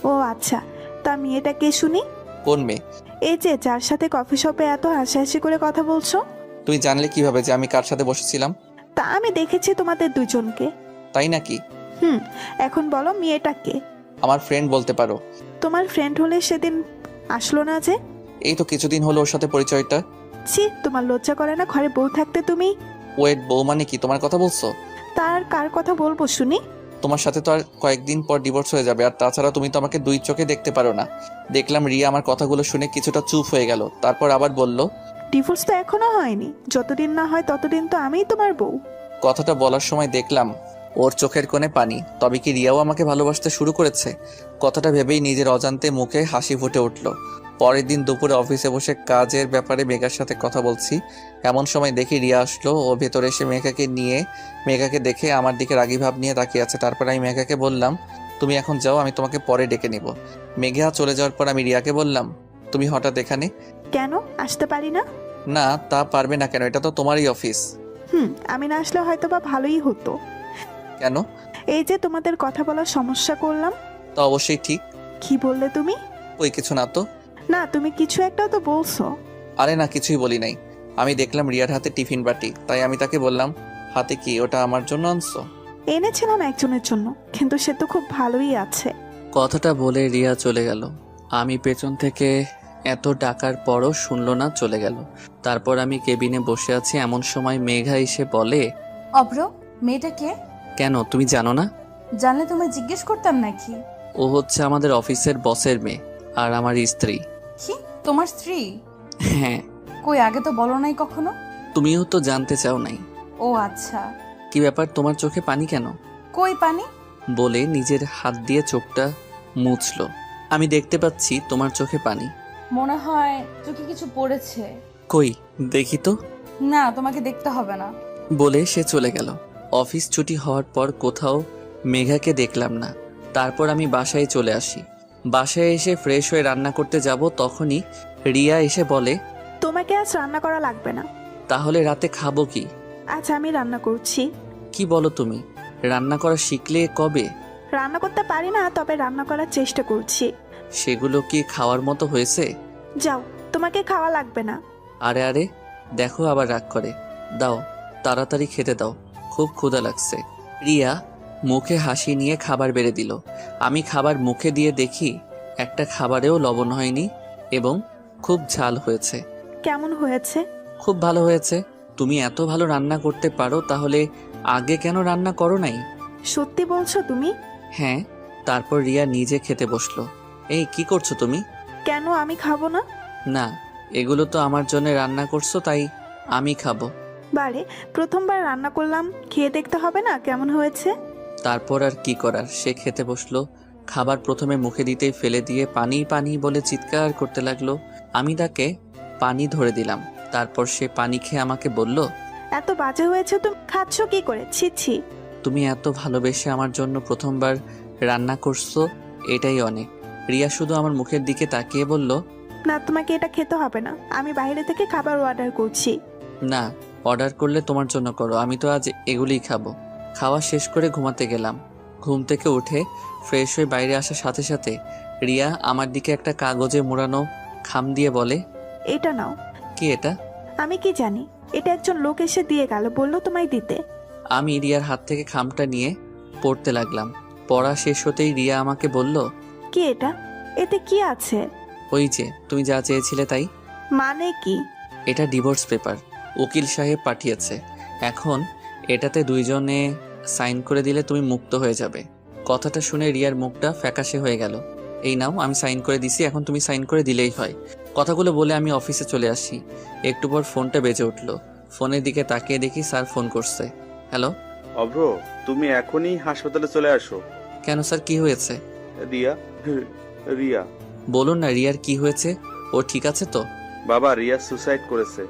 ও আচ্ছা, তা মেয়েটা কে শুনি? কোন মেয়ে? এই যে যার সাথে কফি শপে এত হাসাহাসি করে কথা বলছো। তুই জানলে কিভাবে যে আমি কার সাথে বসেছিলাম? তা আমি দেখেছি তোমাদের দুজনকে। তাই নাকি? এখন বলো মেয়েটা কে? আমার ফ্রেন্ড বলতে পারো। তোমার ফ্রেন্ড হলে সেদিন আসলো না যে? এই তো কিছুদিন হলো ওর সাথে পরিচয়টা। ছি, তোমার লজ্জা করে না? ঘরে বউ থাকতে তুমি। ওয়েট, বউ মানে কি তোমার কথা বলছো? তার কার কথা বলবো শুনি? তোমার সাথে তো আর কয়েকদিন পর ডিভোর্স হয়ে যাবে, আর তাছাড়া তুমি তো আমাকে দুই চোখে দেখতে পারো না। দেখলাম রিয়া আমার কথাগুলো শুনে কিছুটা চুপ হয়ে গেল। তারপর আবার বলল, ডিভোর্স তো এখনো হয়নি, যতদিন না হয় ততদিন তো আমিই তোমার বউ। কথাটা বলার সময় দেখলাম ওর চোখের কোণে পানি। তবে কি রিয়াও আমাকে ভালোবাসতে শুরু করেছে? কথাটা ভেবেই নিজের অজান্তে মুখে হাসি ফুটে উঠল। পরের দিন দুপুরে অফিসে বসে কাজের ব্যাপারে মেঘার সাথে কথা বলছি, এমন সময় দেখি রিয়া আসলো। ও ভেতরে এসে মেঘাকে দেখে আমার দিকে রাগী ভাব নিয়ে তাকিয়ে আছে। তারপর আমি মেঘাকে বললাম, তুমি এখন যাও, আমি তোমাকে পরে ডেকে নিব। মেঘা চলে যাওয়ার পর আমি রিয়াকে বললাম, তুমি হঠাৎ এখানে? কেন আসতে পারি না? না, তা পারবে না কেন? এটা তো তোমারই অফিস। আমি না আসলে হয়তো বা ভালোই হতো। কেন? এই যে তোমাদের কথা বলার সমস্যা করলাম। তা অবশ্যই ঠিক। কি বললে তুমি? ওই কিছু না তো। না, তুমি কিছু একটা তো বলছো। আরে না, কিছুই বলি নাই। আমি দেখলাম রিয়ার হাতে টিফিন বাটি, তাই আমি তাকে বললাম, হাতে কি, ওটা আমার জন্য আনছো? এনেছিলাম একজনের জন্য, কিন্তু সে তো খুব ভালোই আছে। কথাটা বলে রিয়া চলে গেল। আমি পেছন থেকে এত ডাকার পরও শুনলো না, চলে গেল। তারপর আমি কেবিনে বসে আছি, এমন সময় মেঘা এসে বলে, অভ্র, মেয়েটা কে? কেন, তুমি জানো না? জানলে তোমায় জিজ্ঞেস করতাম নাকি? ও হচ্ছে আমাদের অফিসের বসের মেয়ে আর আমার স্ত্রী। কি, তোমার স্ত্রী? হ্যাঁ। কই, আগে তো বলো নাই কখনো। তুমিও তো জানতে চাও নাই। ও আচ্ছা। কি ব্যাপার, তোমার চোখে পানি কেন? কই পানি? বলে নিজের হাত দিয়ে চোখটা মুছলো। আমি দেখতে পাচ্ছি তোমার চোখে পানি। মনে হয় চোখে কিছু পড়েছে। কই দেখি তো। না, তোমাকে দেখতে হবে না। বলে সে চলে গেল। অফিস ছুটি হওয়ার পর কোথাও মেঘাকে দেখলাম না। তারপর আমি বাসায় চলে আসি। বাসায় এসে ফ্রেশ হয়ে রান্না করতে যাব, তখনই রিয়া এসে বলে, তোমাকে আজ রান্না করা লাগবে না। তাহলে রাতে খাবো কি? আজ আমি রান্না করছি। কি বলো তুমি? রান্না করা শিখলে কবে? রান্না করতে পারি না, তবে রান্না করার চেষ্টা করছি। সেগুলো কি খাওয়ার মতো হয়েছে? যাও, তোমাকে খাওয়া লাগবে না। আরে আরে, দেখো আবার রাগ করে। দাও, তাড়াতাড়ি খেতে দাও, খুব ক্ষুধা লাগছে। রিয়া মুখে হাসি নিয়ে খাবার বেড়ে দিল। আমি খাবার মুখে দিয়ে দেখি একটা খাবারেও লবণ হয়নি এবং খুব ঝাল হয়েছে। কেমন হয়েছে? খুব ভালো হয়েছে। তুমি এত ভালো রান্না করতে পারো, তাহলে আগে কেন রান্না করো নাই? সত্যি বলছো তুমি? হ্যাঁ। তারপর রিয়া নিজে খেতে বসলো। এই কি করছো তুমি? কেন, আমি খাবো না? না, এগুলো তো আমার জন্য রান্না করছো, তাই আমি খাবো। বারে, প্রথমবার রান্না করলাম, খেয়ে দেখতে হবে না কেমন হয়েছে? তারপর আর কি করার, সে খেতে বসলো। খাবার প্রথমে মুখে দিতেই ফেলে দিয়ে পানি পানি বলে চিৎকার করতে লাগলো। আমি তাকে পানি ধরে দিলাম। তারপর সে পানি খেয়ে আমাকে বলল, এত বাজে হয়েছে, তুমি খাচ্ছ কি করে? ছি ছি। তুমি এত ভালোবেসে আমার জন্য প্রথমবার রান্না করছো, এটাই অনেক। রিয়া শুধু আমার মুখের দিকে তাকিয়ে বলল, না, তোমাকে এটা খেতে হবে না, আমি বাইরে থেকে খাবার অর্ডার করছি। না, অর্ডার করলে তোমার জন্য করো, আমি তো আজ এগুলিই খাবো। খাওয়া শেষ করে ঘুমাতে গেলাম। ঘুম থেকে উঠে ফ্রেশ হয়ে বাইরে আসার সাথে সাথে রিয়া আমার দিকে একটা কাগজে মোড়ানো খাম দিয়ে বলে, এটা নাও। কি এটা? আমি কি জানি, এটা একজন লোক এসে দিয়ে গেল, বললো তোমায় দিতে। আমি রিয়ার হাত থেকে খামটা নিয়ে পড়তে লাগলাম। পড়া শেষ হতেই রিয়া আমাকে বলল, কি এটা? এতে কি আছে? ওই যে তুমি যা চেয়েছিলে তাই। মানে কি? এটা ডিভোর্স পেপার, উকিল সাহেব পাঠিয়েছে। এখন এটাতে দুইজনে সাইন করে দিলে তুমি মুক্ত হয়ে যাবে। কথাটা শুনে রিয়ার মুখটা ফ্যাকাশে হয়ে গেল। এই নাও, আমি সাইন করে দিছি, এখন তুমি সাইন করে দিলেই হয়। কথাগুলো বলে আমি অফিসে চলে আসি। একটু পর ফোনটা বেজে উঠলো। ফোনের দিকে তাকিয়ে দেখি স্যার ফোন করছে। হ্যালো। অভ্র, তুমি এখনই হাসপাতালে চলে আসো। কেন স্যার, কি হয়েছে? রিয়া, রিয়া। বলুন না, রিয়ার কি হয়েছে? ও ঠিক আছে তো? বাবা, রিয়া সুসাইড করেছে।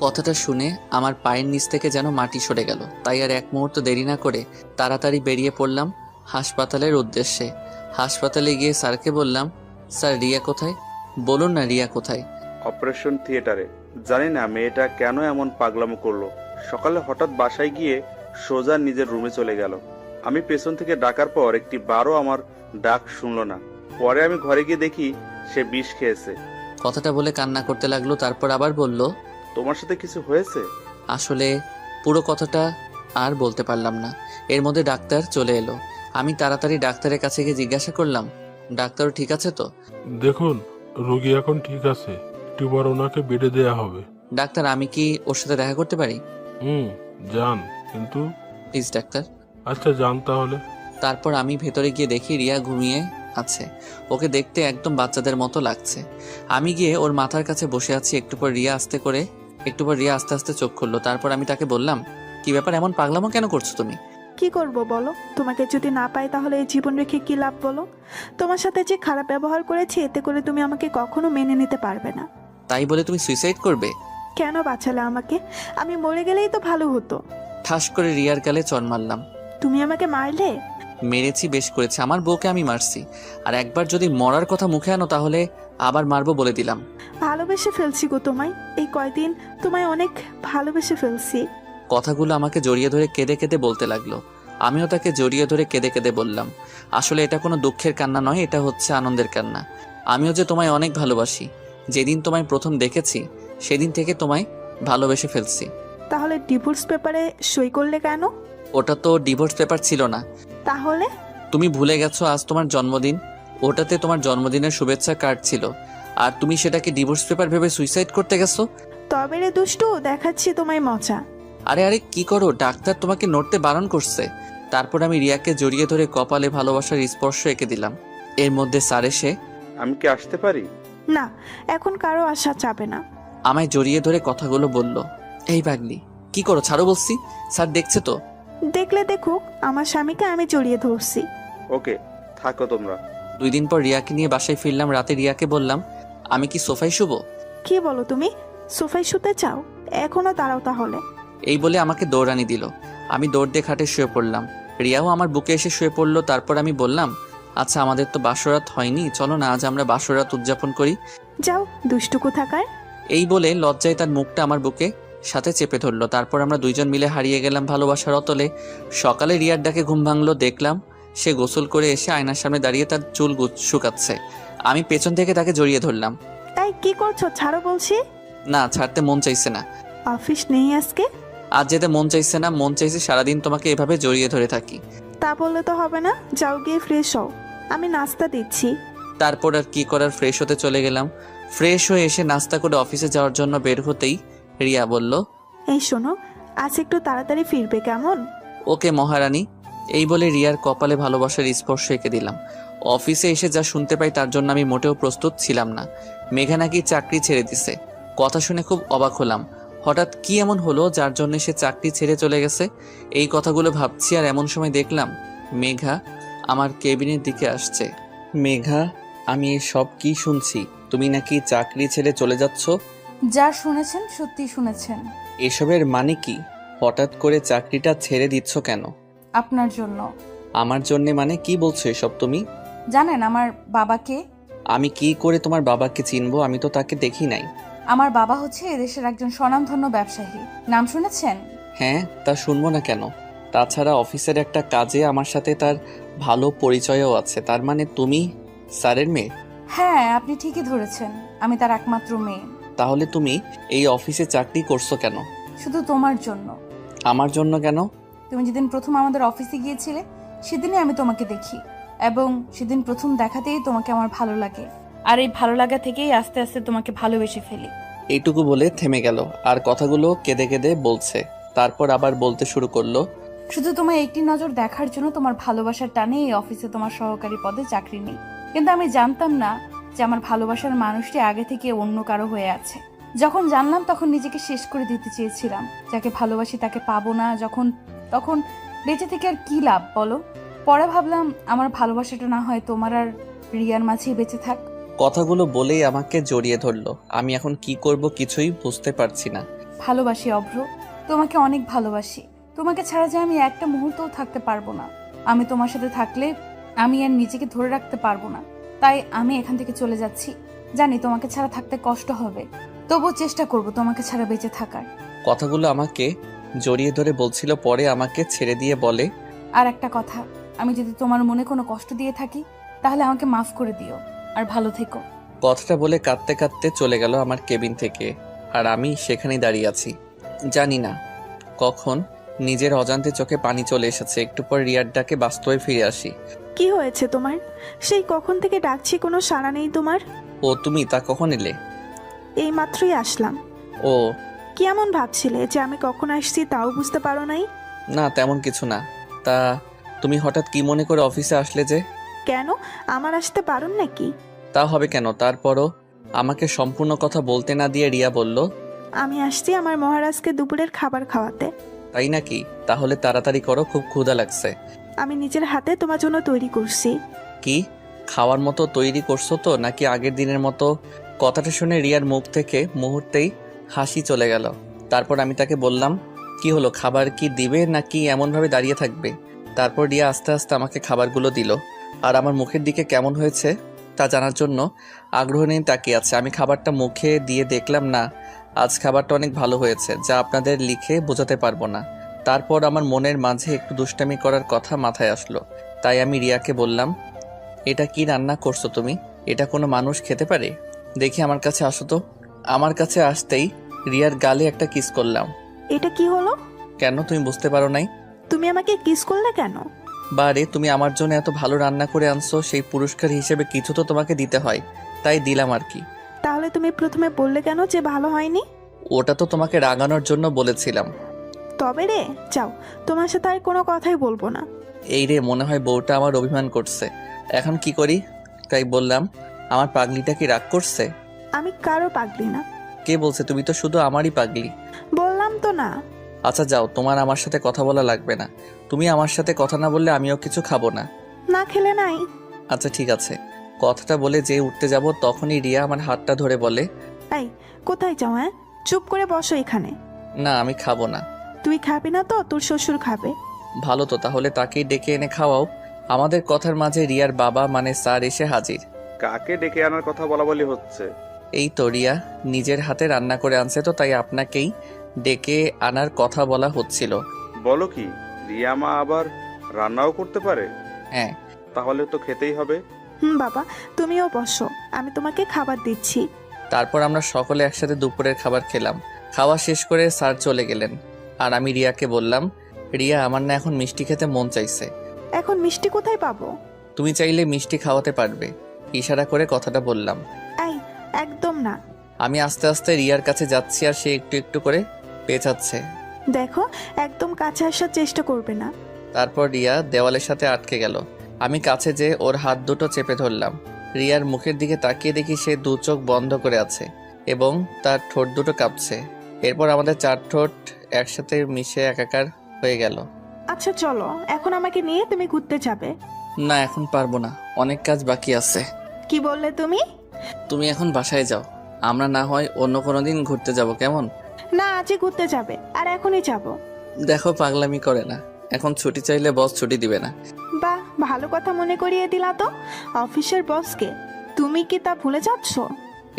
কথাটা শুনে আমার পায়ের নিচ থেকে যেন মাটি সরে গেল। তাই আর এক মুহূর্ত দেরি না করে তাড়াতাড়ি বেরিয়ে পড়লাম হাসপাতালের উদ্দেশ্যে। হাসপাতালে গিয়ে স্যারকে বললাম, স্যার রিয়া কোথায়? বলুন না, রিয়া কোথায়? অপারেশন থিয়েটারে। জানি না মেয়েটা কেন এমন পাগলামো করলো। সকালে হঠাৎ বাসায় গিয়ে সোজা নিজের রুমে চলে গেল। আমি পেছন থেকে ডাকার পর একটি বারও আমার ডাক শুনলো না। পরে আমি ঘরে গিয়ে দেখি সে বিষ খেয়েছে। কথাটা বলে কান্না করতে লাগলো। তারপর আবার বলল, তোমার সাথে কিছু হয়েছে? আসলে পুরো কথাটা আর বলতে পারলাম না। এর মধ্যে ডাক্তার চলে এলো। আমি তাড়াতাড়ি ডাক্তারের কাছে গিয়ে জিজ্ঞাসা করলাম, ডাক্তারও ঠিক আছে তো? দেখুন, রোগী এখন ঠিক আছে, একটুবার ওনাকে বেডে দেয়া হবে। ডাক্তার, আমি কি ওর সাথে দেখা করতে পারি? যান, কিন্তু প্লিজ ডাক্তার। আচ্ছা, যান তাহলে। তারপর আমি ভেতরে গিয়ে দেখি রিয়া ঘুমিয়ে আছে। ওকে দেখতে একদম বাচ্চাদের মতো লাগছে। আমি গিয়ে ওর মাথার কাছে বসে আছি। একটু পর রিয়া আস্তে আস্তে চোখ খুললো। তারপর আমি তাকে বললাম, কি ব্যাপার, এমন পাগলামো কেন করছো তুমি? কি করব বলো? তোমাকে যদি না পাই তাহলে এই জীবন রেখে কি লাভ বলো? তোমার সাথে যে খারাপ ব্যবহার করেছি, এতে করে তুমি আমাকে কখনো মেনে নিতে পারবে না। তাই বলে তুমি সুইসাইড করবে? কেন বাঁচালে আমাকে? আমি মরে গেলেই তো ভালো হতো। ঠাস করে রিয়ার গালে চড় মারলাম। তুমি আমাকে মারলে? মেরেছি, বেশ করেছি। আমার বউকে আমি মারছি, আর একবার যদি মরার কথা মুখে আনো তাহলে আবার মারবো বলে দিলাম। ভালোবেসে ফেলছি গো তোমায়। এই কয়দিন তোমায় অনেক ভালোবেসে ফেলছি। কথাগুলো আমাকে জড়িয়ে ধরে কেঁদে কেঁদে বলতে লাগলো। আমিও তাকে জড়িয়ে ধরে কেঁদে কেঁদে বললাম, আসলে এটা কোনো দুঃখের কান্না নয়, এটা হচ্ছে আনন্দের কান্না। আমিও যে তোমায় অনেক ভালোবাসি। যেদিন তোমায় প্রথম দেখেছি সেদিন থেকে তোমায় ভালোবেসে ফেলছি। তাহলে ডিভোর্স পেপারে সই করলে কেন? ওটা তো ডিভোর্স পেপার ছিল না। তাহলে? তুমি ভুলে গেছো, আজ তোমার জন্মদিন। ওটাতে তোমার জন্মদিনের শুভেচ্ছা কার্ড ছিল, আর তুমি সেটাকে ডিভোর্স পেপার ভেবে সুইসাইড করতে গেছো। তবে রে দুষ্টু, দেখাচ্ছি তোমায় মজা। আরে আরে, কি করো? ডাক্তার তোমাকে নড়তে বারণ করছে। তারপর আমি রিয়াকে জড়িয়ে ধরে কপালে ভালোবাসার স্পর্শ এঁকে দিলাম। এর মধ্যে স্যার এসে আমি কি আসতে পারি? না, এখন কারো আসা যাবে না। আমায় জড়িয়ে ধরে কথাগুলো বলল। এই পাগলি, কি করো, ছাড়ো বলছি, স্যার দেখছে তো। দেখলে দেখুক, আমার স্বামীকে আমি জড়িয়ে ধরছি। ওকে, থাকো তোমরা। 2 দিন পর রিয়াকে নিয়ে বাসায় ফিরলাম। রাতে রিয়াকে বললাম, আমি কি সোফায় শুবো? কি বলো তুমি? সোফায় শুতে চাও? এখনো দাঁড়াও তাহলে। এই বলে আমাকে দৌড়ানি দিল। আমি দৌড় দিয়ে খাটে শুয়ে পড়লাম। রিয়াও আমার বুকে এসে শুয়ে পড়লো। তারপর আমি বললাম, আচ্ছা আমাদের তো বাসরাত হয়নি, চলো না আজ আমরা বাসরাত উদযাপন করি। যাও দুষ্টুকু থাকার। এই বলে লজ্জায় তার মুখটা আমার বুকে সাথে চেপে ধরলো। তারপর আমরা 2 জন মিলে হারিয়ে গেলাম ভালোবাসার অতলে। সকালে রিয়ার ডাকে ঘুম ভাঙলো। দেখলাম সে গোসল করে এসে আয়নার সামনে দাঁড়িয়ে তার চুল শুকাচ্ছে। আমি পেছন থেকে তাকে জড়িয়ে ধরলাম। তাই কি করছো? ছাড়ো বলছি। না, ছাড়তে মন চাইছে না। অফিস নেই আজকে? আজ যেতে মন চাইছে না, মন চাইছে সারাদিন তোমাকে এভাবে জড়িয়ে ধরে থাকি। তা বললে তো হবে না, যাও গিয়ে ফ্রেশ হও, আমি নাস্তা দিচ্ছি। তারপর আর কি করার, ফ্রেশ হতে চলে গেলাম। ফ্রেশ হয়ে এসে নাস্তা করে অফিসে যাওয়ার জন্য বের হতেই রিয়া বলল, এই শোনো, আজ একটু তাড়াতাড়ি ফিরবে কেমন? ওকে মহারানী। এই বলে রিয়ার কপালে ভালোবাসার স্পর্শ এঁকে দিলাম। অফিসে এসে যা শুনতে পাই তার জন্য আমি মোটেও প্রস্তুত ছিলাম না। মেঘা নাকি চাকরি ছেড়ে দিছে। কথা শুনে খুব অবাক হলাম। হঠাৎ কি এমন হলো যার জন্য সে চাকরি ছেড়ে চলে গেছে? এই কথাগুলো ভাবছি আর এমন সময় দেখলাম মেঘা আমার কেবিনের দিকে আসছে। মেঘা, আমি সব কি শুনছি? তুমি নাকি চাকরি ছেড়ে চলে যাচ্ছ? যা শুনেছেন সত্যি শুনেছেন। এসবের মানে কি? হঠাৎ করে চাকরিটা ছেড়ে দিচ্ছ কেন? আপনার জন্য। আমার জন্যে মানে কি বলছো এসব তুমি? জানেন আমার বাবাকে? আমি কি করে তোমার বাবাকে চিনবো? আমি তো তাকে দেখি নাই। আমার বাবা হচ্ছে এদেশের একজন স্বনামধন্য ব্যবসায়ী। নাম শুনেছেন? হ্যাঁ, তা শুনবো না কেন? তাছাড়া অফিসের একটা কাজে আমার সাথে তার ভালো পরিচয়ও আছে। তার মানে তুমি স্যারের মেয়ে? হ্যাঁ, আপনি ঠিকই ধরেছেন, আমি তার একমাত্র মেয়ে। তাহলে তুমি এই অফিসে চাকরি করছো কেন? শুধু তোমার জন্য। আমার জন্য কেন? তুমি যেদিন প্রথম আমাদের অফিসে গিয়েছিলে সেদিনই আমি তোমাকে দেখি, এবং সেদিন প্রথম দেখাতেই তোমাকে আমার ভালো লাগে, আর এই ভালো লাগা থেকেই আস্তে আস্তে তোমাকে ভালোবেসে ফেলি। এইটুকু বলে থেমে গেল আর কথাগুলো কেঁদে কেঁদে বলছে। তারপর আবার বলতে শুরু করলো, শুধু তোমার একটি নজর দেখার জন্য তোমার ভালোবাসার টানে এই অফিসে তোমার সহকারী পদে চাকরি নেই। কিন্তু আমি জানতাম না যে আমার ভালোবাসার মানুষটি আগে থেকে অন্য কারো হয়ে আছে। যখন জানলাম তখন নিজেকে শেষ করে দিতে চেয়েছিলাম। যাকে ভালোবাসি তাকে পাবো না যখন, তখন বেঁচে থেকে আর কি লাভ বলো? পরে ভাবলাম আমার ভালোবাসাটা না হয় তোমার আর রিয়ার মাঝেই বেঁচে থাক। কথাগুলো বলেই আমাকে জড়িয়ে ধরলো। আমি এখন কি করব কিছুই বুঝতে পারছি না। ভালোবাসি অভ্র, তোমাকে অনেক ভালোবাসি। তোমাকে ছাড়া যে আমি একটা মুহূর্তও থাকতে পারবো না। আমি তোমার সাথে থাকলে আমি আর নিজেকে ধরে রাখতে পারবো না। তাই আমি এখান থেকে চলে যাচ্ছি। জানি তোমাকে ছাড়া থাকতে কষ্ট হবে, তবুও চেষ্টা করব তোমাকে ছাড়া বেঁচে থাকার। কথাগুলো আমাকে জড়িয়ে ধরে বলছিল, পরে আমাকে ছেড়ে দিয়ে বলে, আর একটা কথা, আমি যদি তোমার মনে কোনো কষ্ট দিয়ে থাকি তাহলে আমাকে মাফ করে দিও, আর ভালো থেকো। কথাটা বলে কাঁদতে কাঁদতে চলে গেল আমার কেবিন থেকে। আর আমি সেখানেই দাঁড়িয়ে আছি। জানি না কখন নিজের অজান্তে চোখে পানি চলে এসেছে। একটু পর রিয়ার ডাকে বাস্তবে ফিরে আসি। কি হয়েছে তোমার? সেই কখন থেকে ডাকছি, কোনো সাড়া নেই তোমার। ও তুমি, তা কখন এলে? এই মাত্রই আসলাম। ও কি এমন ভাবছিলে যে আমি কখন আসছি তাও বুঝতে পারো নাই? না, তেমন কিছু না। তা তুমি হঠাৎ কি মনে করে অফিসে আসলে যে? কেন, আমার আসতে পারুন নাকি? তা হবে কেন? তারপরও আমাকে সম্পূর্ণ কথা বলতে না দিয়ে রিয়া বলল, আমি আসছি আমার মহারাজকে দুপুরের খাবার খাওয়াতে। তাই নাকি? তাহলে তাড়াতাড়ি করো, খুব ক্ষুধা লাগছে। আমি নিজের হাতে তোমার জন্য তৈরি করছি। কি খাওয়ার মতো তৈরি করছো তো, নাকি আগের দিনের মতো? কথাটা শুনে রিয়ার মুখ থেকে মুহূর্তেই হাসি চলে গেল। তারপর আমি তাকে বললাম, কি হলো, খাবার কি দিবে নাকি এমনভাবে দাঁড়িয়ে থাকবে? তারপর রিয়া আস্তে আস্তে আমাকে খাবারগুলো দিল। আর আমার মুখের দিকে কেমন হয়েছে তা জানার জন্য আগ্রহ নিয়ে তাকিয়ে আছে। আমি খাবারটা মুখে দিয়ে দেখলাম না, আজ খাবারটা অনেক ভালো হয়েছে, যা আপনাদের লিখে বোঝাতে পারবো না। তারপর আমার মনের মাঝে একটু দুষ্টামি করার কথা মাথায় আসলো। তাই আমি রিয়াকে বললাম, এটা কি রান্না করছো তুমি? এটা কোনো মানুষ খেতে পারে? দেখি আমার কাছে আসো তো। আমার কাছে আসতেই রিয়ার গালে একটা কিস করলাম। এটা কি হলো? কেন, তুমি বুঝতে পারো নাই? তুমি আমাকে কিস করলে কেন? বারে, তুমি আমার জন্য এত ভালো রান্না করে আনছো, সেই পুরস্কার হিসেবে কিছু তো তোমাকে দিতে হয়, তাই দিলাম আর কি। তাহলে তুমি প্রথমে বললে কেন যে ভালো হয়নি? ওটা তো তোমাকে রাগানোর জন্য বলেছিলাম। তবে রে, যাও, তোমার সাথে আর কোনো কথাই বলবো না। এই রে, মনে হয় বউটা আমার অভিমান করছে। এখন কি করি? তাই বললাম, আমার পাগলিটা কি রাগ করছে? আমি কারো পাগলি না। কে বলছে? তুমি তো শুধু আমারই পাগলি। বললাম তো না। আচ্ছা যাও, তোমার আমার সাথে কথা বলা লাগবে না। তুমি আমার সাথে কথা না বললে আমিও কিছু খাবো না। না খেলে নাই। আচ্ছা ঠিক আছে। কথাটা বলে যে উঠতে যাব তখনই রিয়া আমার হাতটা ধরে বলে, এই, কোথায় যাও? হ্যাঁ, চুপ করে বসো এখানে। না আমি খাবো না। তুই খাবি না তো তোর শ্বশুর খাবে। ভালো তো, তাহলে তাকেই ডেকে এনে খাওয়াও। আমাদের কথার মাঝে রিয়ার বাবা মানে স্যার এসে হাজির। কাকে ডেকে আনার কথা বলা বলি হচ্ছে? এই তো রিয়া নিজের হাতে রান্না করে আনছে, তো তাই আপনাকেই ডেকে আনার কথা বলা হচ্ছিল। বলো কি, রিয়া মা আবার রান্নাও করতে পারে? হ্যাঁ। তাহলে তো খেতেই হবে। বাবা, তুমিও বসো, আমি তোমাকে খাবার দিচ্ছি। তারপর আমরা সকলে একসাথে দুপুরের খাবার খেলাম। খাওয়া শেষ করে স্যার চলে গেলেন। আর আমি রিয়াকে বললাম, রিয়া আমার না এখন মিষ্টি খেতে মন চাইছে। এখন মিষ্টি কোথায় পাবো? তুমি চাইলে মিষ্টি খাওয়াতে পারবে। ইশারা করে কথাটা বললাম। এই, একদম না। আমি আস্তে আস্তে রিয়ার কাছে যাচ্ছি আর সে একটু একটু করে পেঁচাচ্ছে। দেখো, একদম কাছে আসার চেষ্টা করবে না। তারপর রিয়া দেওয়ালের সাথে আটকে গেল। আমি কাছে যেয়ে ওর হাত দুটো চেপে ধরলাম। রিয়ার মুখের দিকে তাকিয়ে দেখি সে দু চোখ বন্ধ করে আছে এবং তার ঠোঁট দুটো কাঁপছে। এরপর আমাদের চার ঠোঁট একসাথে মিশে একাকার হয়ে গেল। আচ্ছা চলো, এখন আমাকে নিয়ে তুমি ঘুরতে যাবে। না এখন পারবো না, অনেক কাজ বাকি আছে। কি বললে তুমি? তুমি এখন বাসায় যাও, আমরা না হয় অন্য কোনো দিন ঘুরতে যাব, কেমন? না, আজই ঘুরতে যাবে, আর এখনই যাব। দেখো পাগলামি করে না, এখন ছুটি চাইলে বস ছুটি দিবে না। বাহ, ভালো কথা মনে করিয়ে দিলা তো। অফিসের বসকে তুমি কি তা ভুলে যাচ্ছ?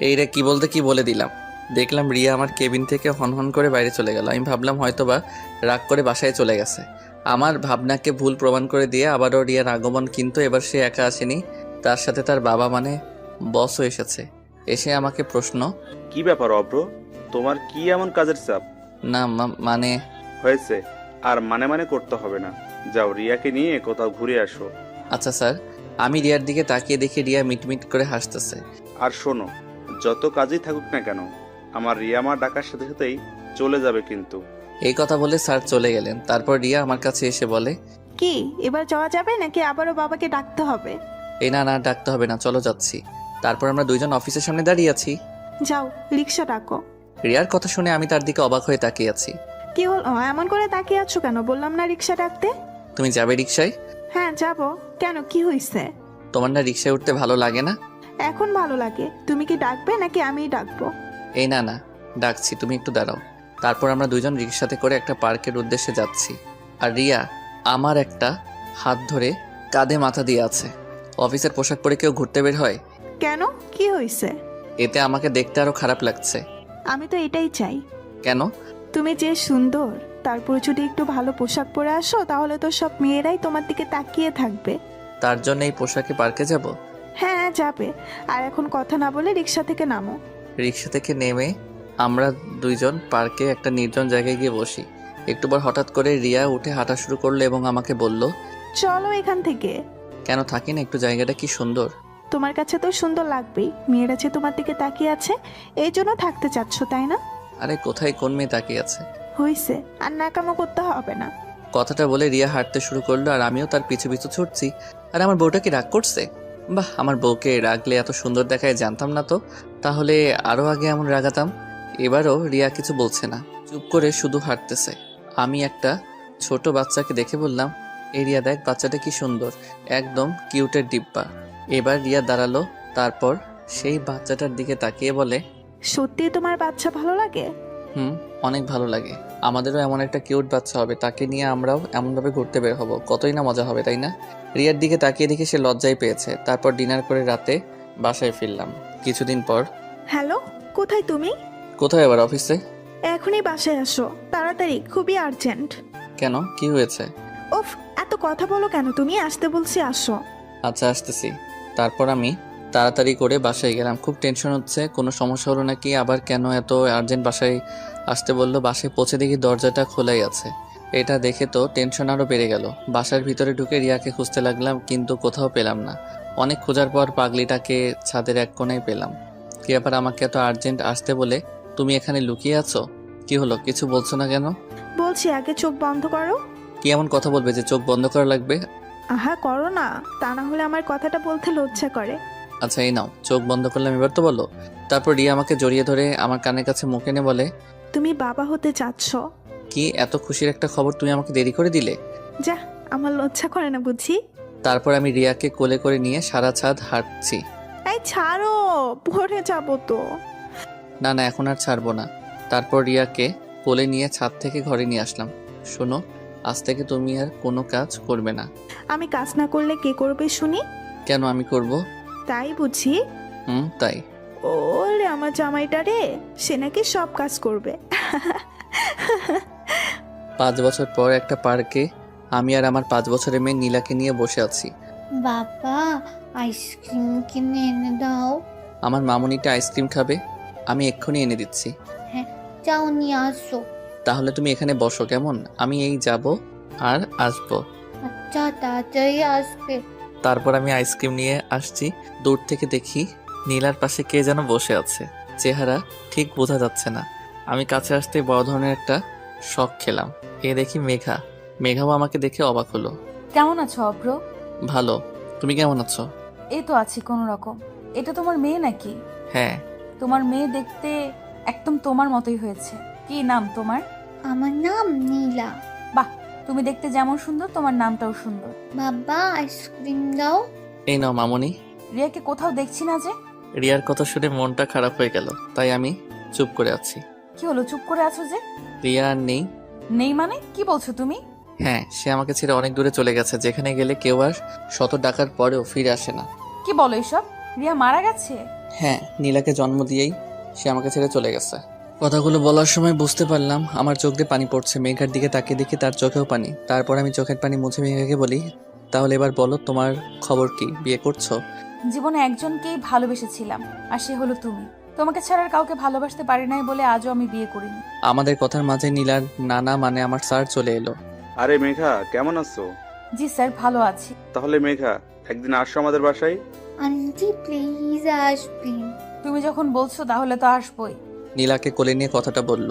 এই রে, কি বলতে কি বলে দিলাম। দেখলাম রিয়া আমার কেবিন থেকে হনহন করে বাইরে চলে গেল। আমি ভাবলাম হয়তোবা রাগ করে বাসায় চলে গেছে। আমার ভাবনাকে ভুল প্রমাণ করে দিয়ে আবারও রিয়ার আগমন, কিন্তু এবার সে একা আসেনি, তার সাথে তার বাবা মানে বসও এসেছে। এসে আমাকে প্রশ্ন, কি ব্যাপার অব্র, তোমার কি এমন কাজের চাপ? না মানে। হয়েছে, আর মানে মানে করতে হবে না। যাও, রিয়াকে নিয়ে কোথাও ঘুরে আসো। আচ্ছা স্যার। আমি রিয়ার দিকে তাকিয়ে দেখি রিয়া মিটমিট করে হাসতেছে। আর শোনো, যত কাজই থাকুক না কেন, আমার রিয়া মা ডাকার সাথে সাথেই চলে যাবে কিন্তু। এই কথা বলে স্যার চলে গেলেন। তারপর রিয়া আমার কাছে এসে বলে, কি এবার যাওয়া যাবে নাকি আবারও বাবাকে ডাকতে হবে? এই না না, ডাকতে হবে না, চলো যাচ্ছি। তারপর আমরা দুইজন অফিসের সামনে দাঁড়িয়ে আছি। যাও, রিক্সা ডাকো। রিয়ার কথা শুনে আমি তার দিকে অবাক হয়ে তাকিয়ে আছি। কি হল, এমন করে তাকিয়ে আছো কেন? বললাম না রিক্সা ডাকতে। তুমি যাবে রিক্সায়? হ্যাঁ যাব। কেন, কি হয়েছে? তোমার না রিক্সায় উঠতে ভালো লাগে না? এখন ভালো লাগে। তুমি কি ডাকবে নাকি আমিই ডাকবো? এই না না, ডাকছি, তুমি একটু দাঁড়াও। তারপর আমরা দুইজন রিক্সাতে করে একটা পার্কের উদ্দেশ্যে যাচ্ছি। আর রিয়া আমার একটা হাত ধরে কাঁধে মাথা দিয়ে আছে। অফিসের পোশাক পরে কেউ ঘুরতে বের হয়? কেন, কি হয়েছে? এতে আমাকে দেখতে আরো খারাপ লাগছে। আমি তো এটাই চাই। কেন? তুমি যে সুন্দর, তারপর যদি একটু ভালো পোশাক পরে আসো তাহলে তো সব মেয়েরাই তোমার দিকে তাকিয়ে থাকবে। তার জন্য এই পোশাকে পার্কে যাব? হ্যাঁ যাবে। আর এখন কথা না বলে রিক্সা থেকে নামো। রিক্সা থেকে নেমে আমরা দুইজন পার্কে একটা নির্জন জায়গায় গিয়ে বসি। একটু পর হঠাৎ করে রিয়া উঠে হাঁটা শুরু করলো এবং আমাকে বলল, চলো এখান থেকে। কেন, থাকি না, একটু জায়গাটা কি সুন্দর। তোমার কাছে তো সুন্দর লাগবেই, মেয়েরা যে তোমার দিকে তাকিয়ে আছে এই জন্য থাকতে চাচ্ছ, তাই না? আরে কোথায় কোন মেয়ে তাকিয়ে আছে? হইছে, আর নাকামো করতে হবে না। কথাটা বলে রিয়া হাঁটতে শুরু করলো আর আমিও তার পিছু পিছু ছুটছি। আর আমার বউটা কি রাগ করছে? বাহ, আমার বউকে রাগলে এত সুন্দর দেখায় জানতাম না তো। তাহলে আরো আগে এমন রাগাতাম। এবারও রিয়া কিছু বলছে না, চুপ করে শুধু হাঁটতেছে। আমি একটা ছোট বাচ্চাকে দেখে বললাম, এই রিয়া দেখ, বাচ্চাটা কি সুন্দর, একদম কিউটের ডিব্বা। এবার রিয়া দাঁড়ালো, তারপর সেই বাচ্চাটার দিকে তাকিয়ে বলে, সত্যি তোমার বাচ্চা ভালো লাগে? অনেক ভালো লাগে। আমাদেরও এমন একটা কিউট বাচ্চা হবে, তাকে নিয়ে আমরাও এমনভাবে ঘুরতে বের হব, কতই না মজা হবে, তাই না? রিয়ার দিকে তাকিয়ে দেখে সে লজ্জায় পেয়েছে। তারপর ডিনার করে রাতে বাসায় ফিরলাম। কিছুদিন পর, হ্যালো, কোথায় তুমি? কোথায় আবার? অফিসে। এখনই বাসায় আসো তাড়াতাড়ি, খুবই আর্জেন্ট। কেন, কি হয়েছে? উফ, এত কথা বলো কেন তুমি? আসতে বলছি, আসো। আচ্ছা আসতেছি। তারপর আমি তাড়াতাড়ি করে বাসায় গেলাম। খুব টেনশন হচ্ছে, কোনো সমস্যা হলো নাকি, আবার কেন এত আর্জেন্ট বাসায় আসতে বললো। বাসায় পৌঁছে দেখি দরজাটা খোলাই আছে। এটা দেখে তো টেনশন আরও বেড়ে গেল। বাসার ভিতরে ঢুকে রিয়াকে খুঁজতে লাগলাম, কিন্তু কোথাও পেলাম না। অনেক খোঁজার পর পাগলিটাকে ছাদের এক কোণায় পেলাম। কি ব্যাপার, আমাকে এত আর্জেন্ট আসতে বলে তুমি এখানে লুকিয়ে আছো? কি হলো, কিছু বলছো না কেন? বলছি বলছি আগে চোখ বন্ধ করো। কি এমন কথা বলবে যে চোখ বন্ধ করা লাগবে? আহা করো না, তা না হলে আমার কথাটা বলতে লজ্জা করে। আচ্ছা এই নাও, চোখ বন্ধ করলাম, এবার তো বলো। তারপর রিয়া আমাকে জড়িয়ে ধরে আমার কানের কাছে মুখ এনে বলে, তুমি বাবা হতে চাচ্ছ। কি এত খুশির একটা খবর তুমি আমাকে দেরি করে দিলে? যা, আমার লজ্জা করে না বুঝি। তারপর আমি রিয়াকে কোলে করে নিয়ে সারা ছাদ হাঁটছি। এই ছাড়ো, পড়ে যাবো তো। না না, এখন আর ছাড়বো না। তারপর রিয়াকে কোলে নিয়ে ছাদ থেকে ঘরে নিয়ে আসলাম। শোনো, আজ থেকে তুমি আর কোনো কাজ করবে না। আমি কাজ না করলে কে করবে শুনি? কেন আমি করব? তাই বুঝি? তাই। ওরে আমার জামাইটা রে, সে নাকি সব কাজ করবে। 5 বছর পর একটা পার্কে আমি আর আমার 5 বছরের মেয়ে নীলাকে নিয়ে বসে আছি। বাবা, আইসক্রিম কিনে এনে দাও। আমার মামুনিটা আইসক্রিম খাবে, আমি এক্ষুনি এনে দিচ্ছি। যাও নিয়ে আসো। তাহলে তুমি এখানে বসো কেমন, আমি এই যাব আর আসবো। আচ্ছা, তাড়াতাড়ি আসবে। তারপর আমি আইসক্রিম নিয়ে আসছি। দূর থেকে দেখি নীলার পাশে কে যেন বসে আছে, চেহারা ঠিক বোঝা যাচ্ছে না। আমি কাছে আসতে বড় ধরনের একটা শক খেলাম। এ দেখি মেঘা। মেঘাও আমাকে দেখে অবাক হলো। কেমন আছো অভ্র? ভালো, তুমি কেমন আছো? এই তো আছি কোনো রকম। এটা তোমার মেয়ে নাকি? হ্যাঁ। তোমার মেয়ে দেখতে একদম তোমার মতোই হয়েছে। কি নাম তোমার? আমার নাম নীলা। বাহ, তুমি দেখতে যেমন সুন্দর তোমার নামটাও সুন্দর। বাবা, আইসক্রিম দাও। এই নাও মামুনি। রিয়াকে কোথাও দেখছি না যে। রিয়ার কথা শুনে মনটা খারাপ হয়ে গেল, তাই আমি চুপ করে আছি। কি হলো, চুপ করে আছো যে? রিয়া আর নেই। নেই মানে কি বলছো তুমি? হ্যাঁ, সে আমাকে ছেড়ে অনেক দূরে চলে গেছে, যেখানে গেলে কেউ আর শত ডাকার পরেও ফিরে আসে না। কি বলো এসব? রিয়া মারা গেছে? হ্যাঁ, নীলাকে জন্ম দিয়েই সে আমাকে ছেড়ে চলে গেছে। কথাগুলো বলার সময় বুঝতে পারলাম আমার চোখ দিয়ে পানি পড়ছে। মেঘার দিকে তাকিয়ে দেখি তার চোখেও পানি। তারপর আমি চোখের পানি মুছে মেঘাকে বলি, তাহলে এবার বলো তোমার খবর কি, বিয়ে করছো? জীবনে একজনকেই ভালোবেসেছিলাম, আর সে হলো তুমি। তোমাকে ছাড়া আর কাউকে ভালোবাসতে পারি নাই বলে আজও আমি বিয়ে করিনি। আমাদের কথার মাঝে নীলার নানা মানে আমার স্যার চলে এলো। আরে মেঘা, কেমন আছো? জি স্যার, ভালো আছি। তাহলে মেঘা, একদিন আসো আমাদের বাসায়। আন্টি প্লিজ আসবেন। তুমি যখন বলছো তাহলে তো আসবোই। নীলাকে কোলে নিয়ে কথাটা বলল।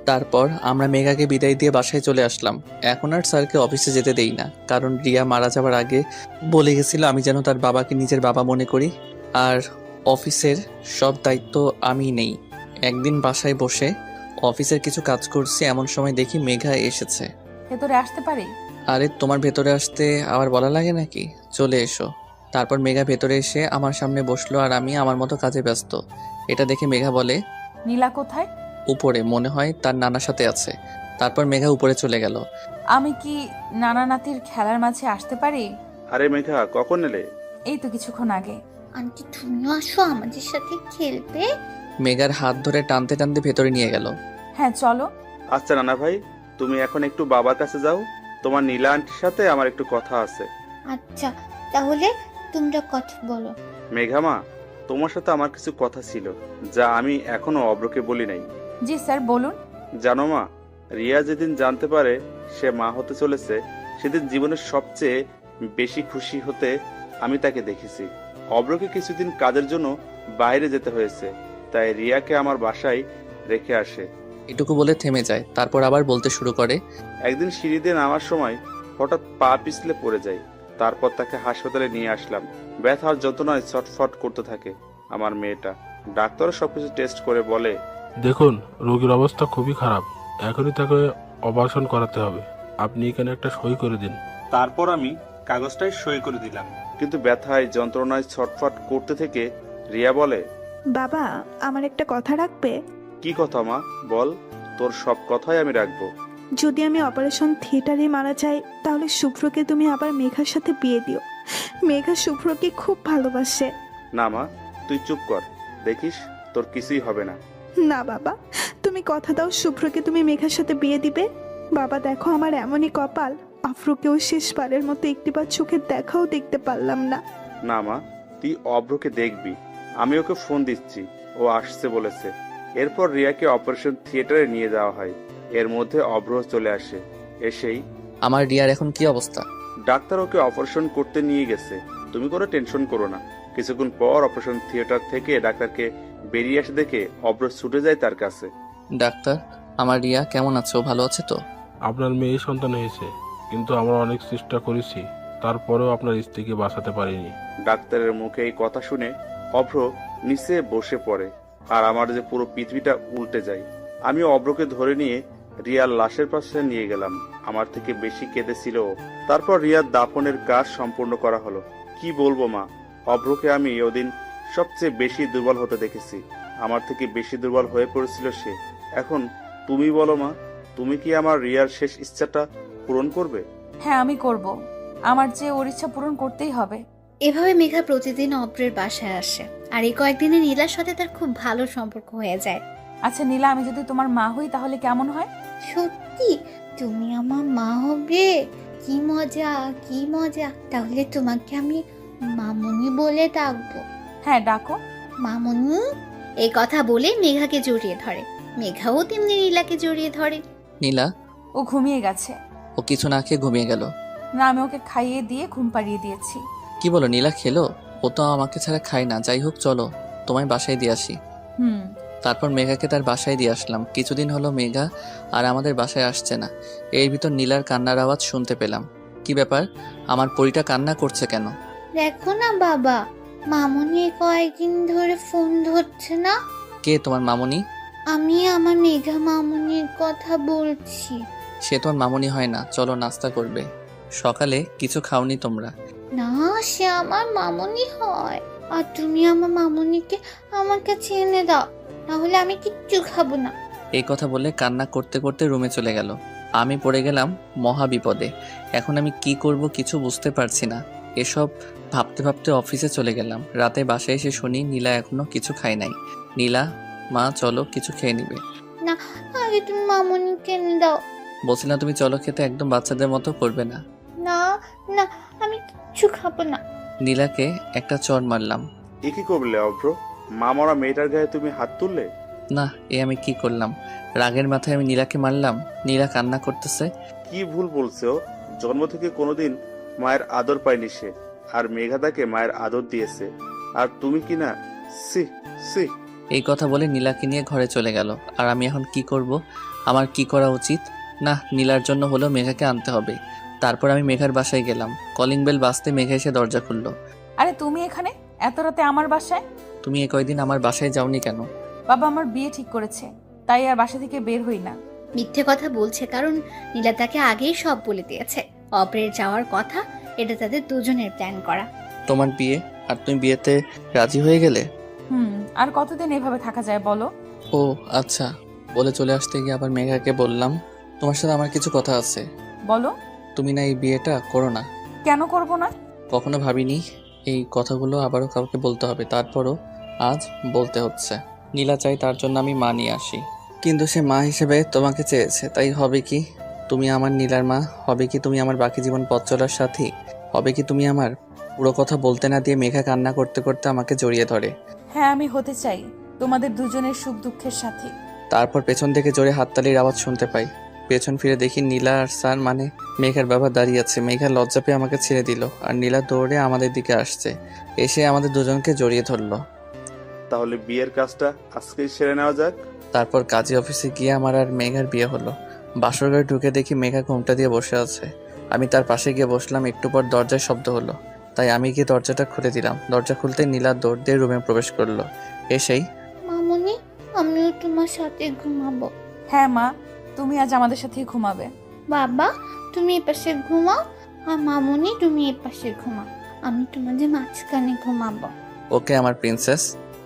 তারপর আমরা মেঘাকে বিদায় দিয়ে বাসায় চলে আসলাম। এখন আর স্যারকে অফিসে যেতে দেই না, কারণ রিয়া মারা যাওয়ার আগে বলে গেছিল আমি যেন তার বাবাকে নিজের বাবা মনে করি, আর অফিসের সব দায়িত্ব আমি নেই। একদিন বাসায় বসে অফিসের কিছু কাজ করছি, এমন সময় দেখি মেঘা এসেছে। ভেতরে আসতে পারি? আরে তোমার ভেতরে আসতে আবার বলা লাগে নাকি, চলে এসো। তারপর মেঘা ভেতরে এসে আমার সামনে বসলো আর আমি আমার মতো কাজে ব্যস্ত। এটা দেখে মেঘা বলে, নীলা কোথায়? উপরে, মনে হয় তার নানার সাথে আছে। তারপর মেঘা উপরে চলে গেল। আমি কি নানা নাতির খেলার মাঝে আসতে পারি? আরে মেঘা, কখন এলে? এই তো কিছুক্ষণ আগে। আন্টি তুমিও আসো আমাদের সাথে খেলবে। মেঘার হাত ধরে টানতে টানতে ভেতরে নিয়ে গেল। হ্যাঁ চলো। আচ্ছা নানা ভাই, তুমি এখন একটু বাবার কাছে যাও, তোমার নীলা আন্টির সাথে আমার একটু কথা আছে। আচ্ছা, তাহলে তোমরা কথা বলো। মেঘা মা, তোমার সাথে আমার কিছু কথা ছিল, যা আমি এখনো অব্রকে বলি নাই। জি স্যার, বলুন। জানো মা, রিয়া যেদিন জানতে পারে সে মা হতে চলেছে, সেদিন জীবনের সবচেয়ে বেশি খুশি হতে আমি তাকে দেখেছি। অব্রকে কিছুদিন কাজের জন্য বাইরে যেতে হয়েছে, তাই রিয়াকে আমার বাসায় রেখে আসে। এটুকু বলে থেমে যায়, তারপর আবার বলতে শুরু করে। একদিন সিঁড়ি দিয়ে নামার সময় হঠাৎ পা পিছলে পড়ে যায়। তারপর তাকে হাসপাতালে নিয়ে আসলাম। ব্যথার যন্ত্রণায় ছটফট করতে থাকে আমার মেয়েটা। ডাক্তারও সবকিছু টেস্ট করে বলে, দেখুন, রোগীর অবস্থা খুবই খারাপ, এখনই তাকে অপারেশন করাতে হবে। আপনি এখানে একটা সই করে দিন। তারপর আমি কাগজটায় সই করে দিলাম। কিন্তু ব্যথায় যন্ত্রণায় ছটফট করতে থেকে রিয়া বলে, বাবা, আমার একটা কথা রাখবে? কি কথা মা, বল। তোর সব কথাই আমি রাখবো। যদি আমি অপারেশন থিয়েটারে মারা যাই, তাহলে শুভ্রকে তুমি আবার মেঘার সাথে বিয়ে দিও। মেঘা শুভ্রকে খুব ভালোবাসে। না মা, তুই চুপ কর, দেখিস তোর কিছুই হবে না। না বাবা, তুমি কথা দাও শুভ্রকে তুমি মেঘার সাথে বিয়ে দিবে। বাবা দেখো, আমার এমনই কপাল, আফ্রোকেও শেষবারের মতো একটিবার চোখের দেখাও দেখতে পারলাম না। না মা, তুই অভ্রকে দেখবি। আমি ওকে ফোন দিচ্ছি, ও আসছে বলেছে। এরপর রিয়াকে অপারেশন থিয়েটারে নিয়ে যাওয়া হয়। এর মধ্যে অভ্র চলে আসে। এসেই, আমার রিয়ার এখন কি অবস্থা? ডাক্তার ওকে অপারেশন করতে নিয়ে গেছে, তুমি কোনো টেনশন করো না। কিছুক্ষণ পর অপারেশন থিয়েটার থেকে ডাক্তারকে বেরিয়ে আসে দেখে অভ্র ছুটে যায় তার কাছে। ডাক্তার, আমার রিয়া কেমন আছে, ও ভালো আছে তো? আপনার মেয়ে সন্তান হয়েছে, কিন্তু আমরা অনেক চেষ্টা করেছি, তারপরেও আপনার স্ত্রীকে বাঁচাতে পারিনি। ডাক্তারের মুখে এই কথা শুনে অভ্র নিচে বসে পড়ে, আর আমার যে পুরো পৃথিবীটা উল্টে যায়। আমি অভ্রকে ধরে নিয়ে রিয়ার লাশের পাশে নিয়ে গেলাম। আমার থেকে বেশি কেঁদেছিল ও। তারপর রিয়ার দাফনের কাজ সম্পূর্ণ করা হলো। কি বলবো মা, অভ্রকে আমি ওদিন সবচেয়ে বেশি দুর্বল হতে দেখেছি। আমার থেকে বেশি দুর্বল হয়ে পড়েছিল সে। এখন তুমি বলো মা, তুমি কি আমার রিয়ার শেষ ইচ্ছাটা পূরণ করবে? হ্যাঁ আমি করব। আমার যে ওর ইচ্ছা পূরণ করতেই হবে। এভাবে মেঘা প্রতিদিন অব্রের বাসায় আসে, আর এই কয়েকদিনে নীলার সাথে তার খুব ভালো সম্পর্ক হয়ে যায়। আচ্ছা নীলা, আমি যদি তোমার মা হই তাহলে কেমন হয়? সত্যি তুমি আমার মা হবে? কি মজা, কি মজা! তাহলে তোমাকে আমি মামুনি বলে ডাকবো। হ্যাঁ ডাকো। মামুনি। এই কথা বলে মেঘাকে জড়িয়ে ধরে। মেঘাও তেমনি নীলাকে জড়িয়ে ধরে। নীলা? ও ঘুমিয়ে গেছে। ও কিছু না খেয়ে ঘুমিয়ে গেল। না, আমি ওকে খাইয়ে দিয়ে ঘুম পাড়িয়ে দিয়েছি। কি বলো, নীলা খেলো? ও তো আমাকে ছাড়া খায় না। যাই হোক, চলো তোমায় বাসায় দিয়ে আসি। হুম। তারপর মেঘাকে তার বাসায় দিয়ে আসলাম। কিছুদিন হলো মেঘা আর আমাদের বাসায় আসছে না। এর ভিতর নীলার কান্নার আওয়াজ শুনতে পেলাম। কি ব্যাপার, আমার পরিটা কান্না করছে কেন? দেখো না বাবা, মামুনি কয়েকদিন ধরে ফোন ধরছে না। কে তোমার মামুনি? আমি আমার মেঘা মামুনির কথা বলছি। সে তোমার মামুনি হয় না। চলো নাস্তা করবে। সকালে কিছু খাওনি তোমরা? না, সে আমার মামুনি হয়। আর তুমি আমার মামুনিকে আমার কাছে এনে দাও, তাহলে আমি কিচ্ছু খাবো না। এই কথা বলে কান্না করতে করতে রুমে চলে গেল। আমি পড়ে গেলাম মহা বিপদে। এখন আমি কি করব কিছু বুঝতে পারছি না। এসব ভাবতে ভাবতে অফিসে চলে গেলাম। রাতে বাসায় এসে শুনি নীলা এখনো কিছু খায় নাই। নীলা, মা চলো কিছু খেয়ে নিবে। না, আগে তুমি মামুনিকে এনে দাও। বলছি না তুমি চলো খেতে, একদম বাচ্চাদের মতো করবে না। না না, আমি কিচ্ছু খাবো না। নীলাকে একটা চড় মারলাম। এ কি করলে অভ্র? মা মরা মেয়েটার গায়ে তুমি হাত তুললে? না, এ আমি কি করলাম? রাগের মাথায় আমি নীলাকে মারলাম। নীলা কান্না করতেছে। কি ভুল বলছো? জন্ম থেকে কোনোদিন মায়ের আদর পায়নি সে, আর মেঘা তাকে মায়ের আদর দিয়েছে, আর তুমি কি না? সি সি। এই কথা বলে নীলাকে নিয়ে ঘরে চলে গেল। আর আমি এখন কি করব? আমার কি করা উচিত? না, নীলার জন্য হলেও মেঘাকে আনতে হবে। তারপর আমি মেঘার বাসায় গেলাম। কলিং বেল বাজতে মেঘা এসে দরজা খুললো। আরে তুমি এখানে এত রাতে আমার বাসায়? তুমি এ কয়দিন আমার বাসায় যাওনি কেন? বাবা আমার বিয়ে ঠিক করেছে, তাই আর বাসা থেকে বের হই না। মিথ্যে কথা বলছে, কারণ নীলা তাকে আগেই সব বলে দিয়েছে। অব্রের যাওয়ার কথা, এটা তাদের দুজনের প্ল্যান করা। তোমার বিয়ে, আর তুমি বিয়েতে রাজি হয়ে গেলে? আর কতদিন এভাবে থাকা যায় বলো? ও আচ্ছা। বলে চলে আসতে গিয়ে আবার মেঘাকে বললাম, তোমার সাথে আমার কিছু কথা আছে। বলো। তুমি না এই বিয়েটা করো না? কেন করব না? কখনো ভাবিনি এই কথাগুলো আবারও কাউকে বলতে হবে, তারপরও আজ বলতে হচ্ছে। নীলা চাই, তার জন্য আমি মা নিয়ে আসি। কিন্তু সে মা হিসেবে তোমাকে চেয়েছে, তাই হবে কি তুমি আমার নীলার মা? হবে কি তুমি আমার বাকি জীবন পথ চলার সাথী? হবে কি তুমি আমার পুরো কথা বলতে না দিয়ে মেঘা কান্না করতে করতে আমাকে জড়িয়ে ধরে? হ্যাঁ আমি হতে চাই তোমাদের দুজনের সুখ দুঃখের সাথী। তারপর পেছন থেকে জোরে হাততালির আওয়াজ শুনতে পাই। পেছন ফিরে দেখি নীলা আর স্যার মানে মেঘার বাবা দাঁড়িয়ে আছে। মেঘা লজ্জা পেয়ে আমাকে ছেড়ে দিল, আর নীলা দৌড়ে আমাদের দিকে আসছে। এসে আমাদের দুজনকে জড়িয়ে ধরলো। তাহলে বিয়ের কাজটা আজকেই সেরে নেওয়া যাক। তারপর কাজী অফিসে গিয়ে আমার আর মেঘার বিয়ে হলো। বাসর ঘরে ঢুকে দেখি মেঘা ঘুমটা দিয়ে বসে আছে। আমি তার পাশে গিয়ে বসলাম। একটু পর দরজায় শব্দ হলো, তাই আমি গিয়ে দরজাটা খুলে দিলাম। দরজা খুলতে নীলা দৌড় দিয়ে রুমে প্রবেশ করলো। এসেই, মামুনি, আমিও তোমার সাথে ঘুমাবো। হ্যাঁ মা, তুমি আজ আমাদের সাথেই ঘুমাবে। বাবা, তুমি এপাশে ঘুমাও, আর মামুনি তুমি এপাশে ঘুমাও। আমি তোমাদের মাঝখানে ঘুমাবো। ওকে আমার প্রিন্সেস।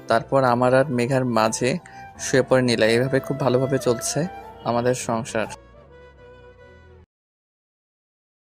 তারপর আমার আর মেঘার মাঝে শুয়ে পড়ে নীলা। এভাবে খুব ভালোভাবে চলছে আমাদের সংসার।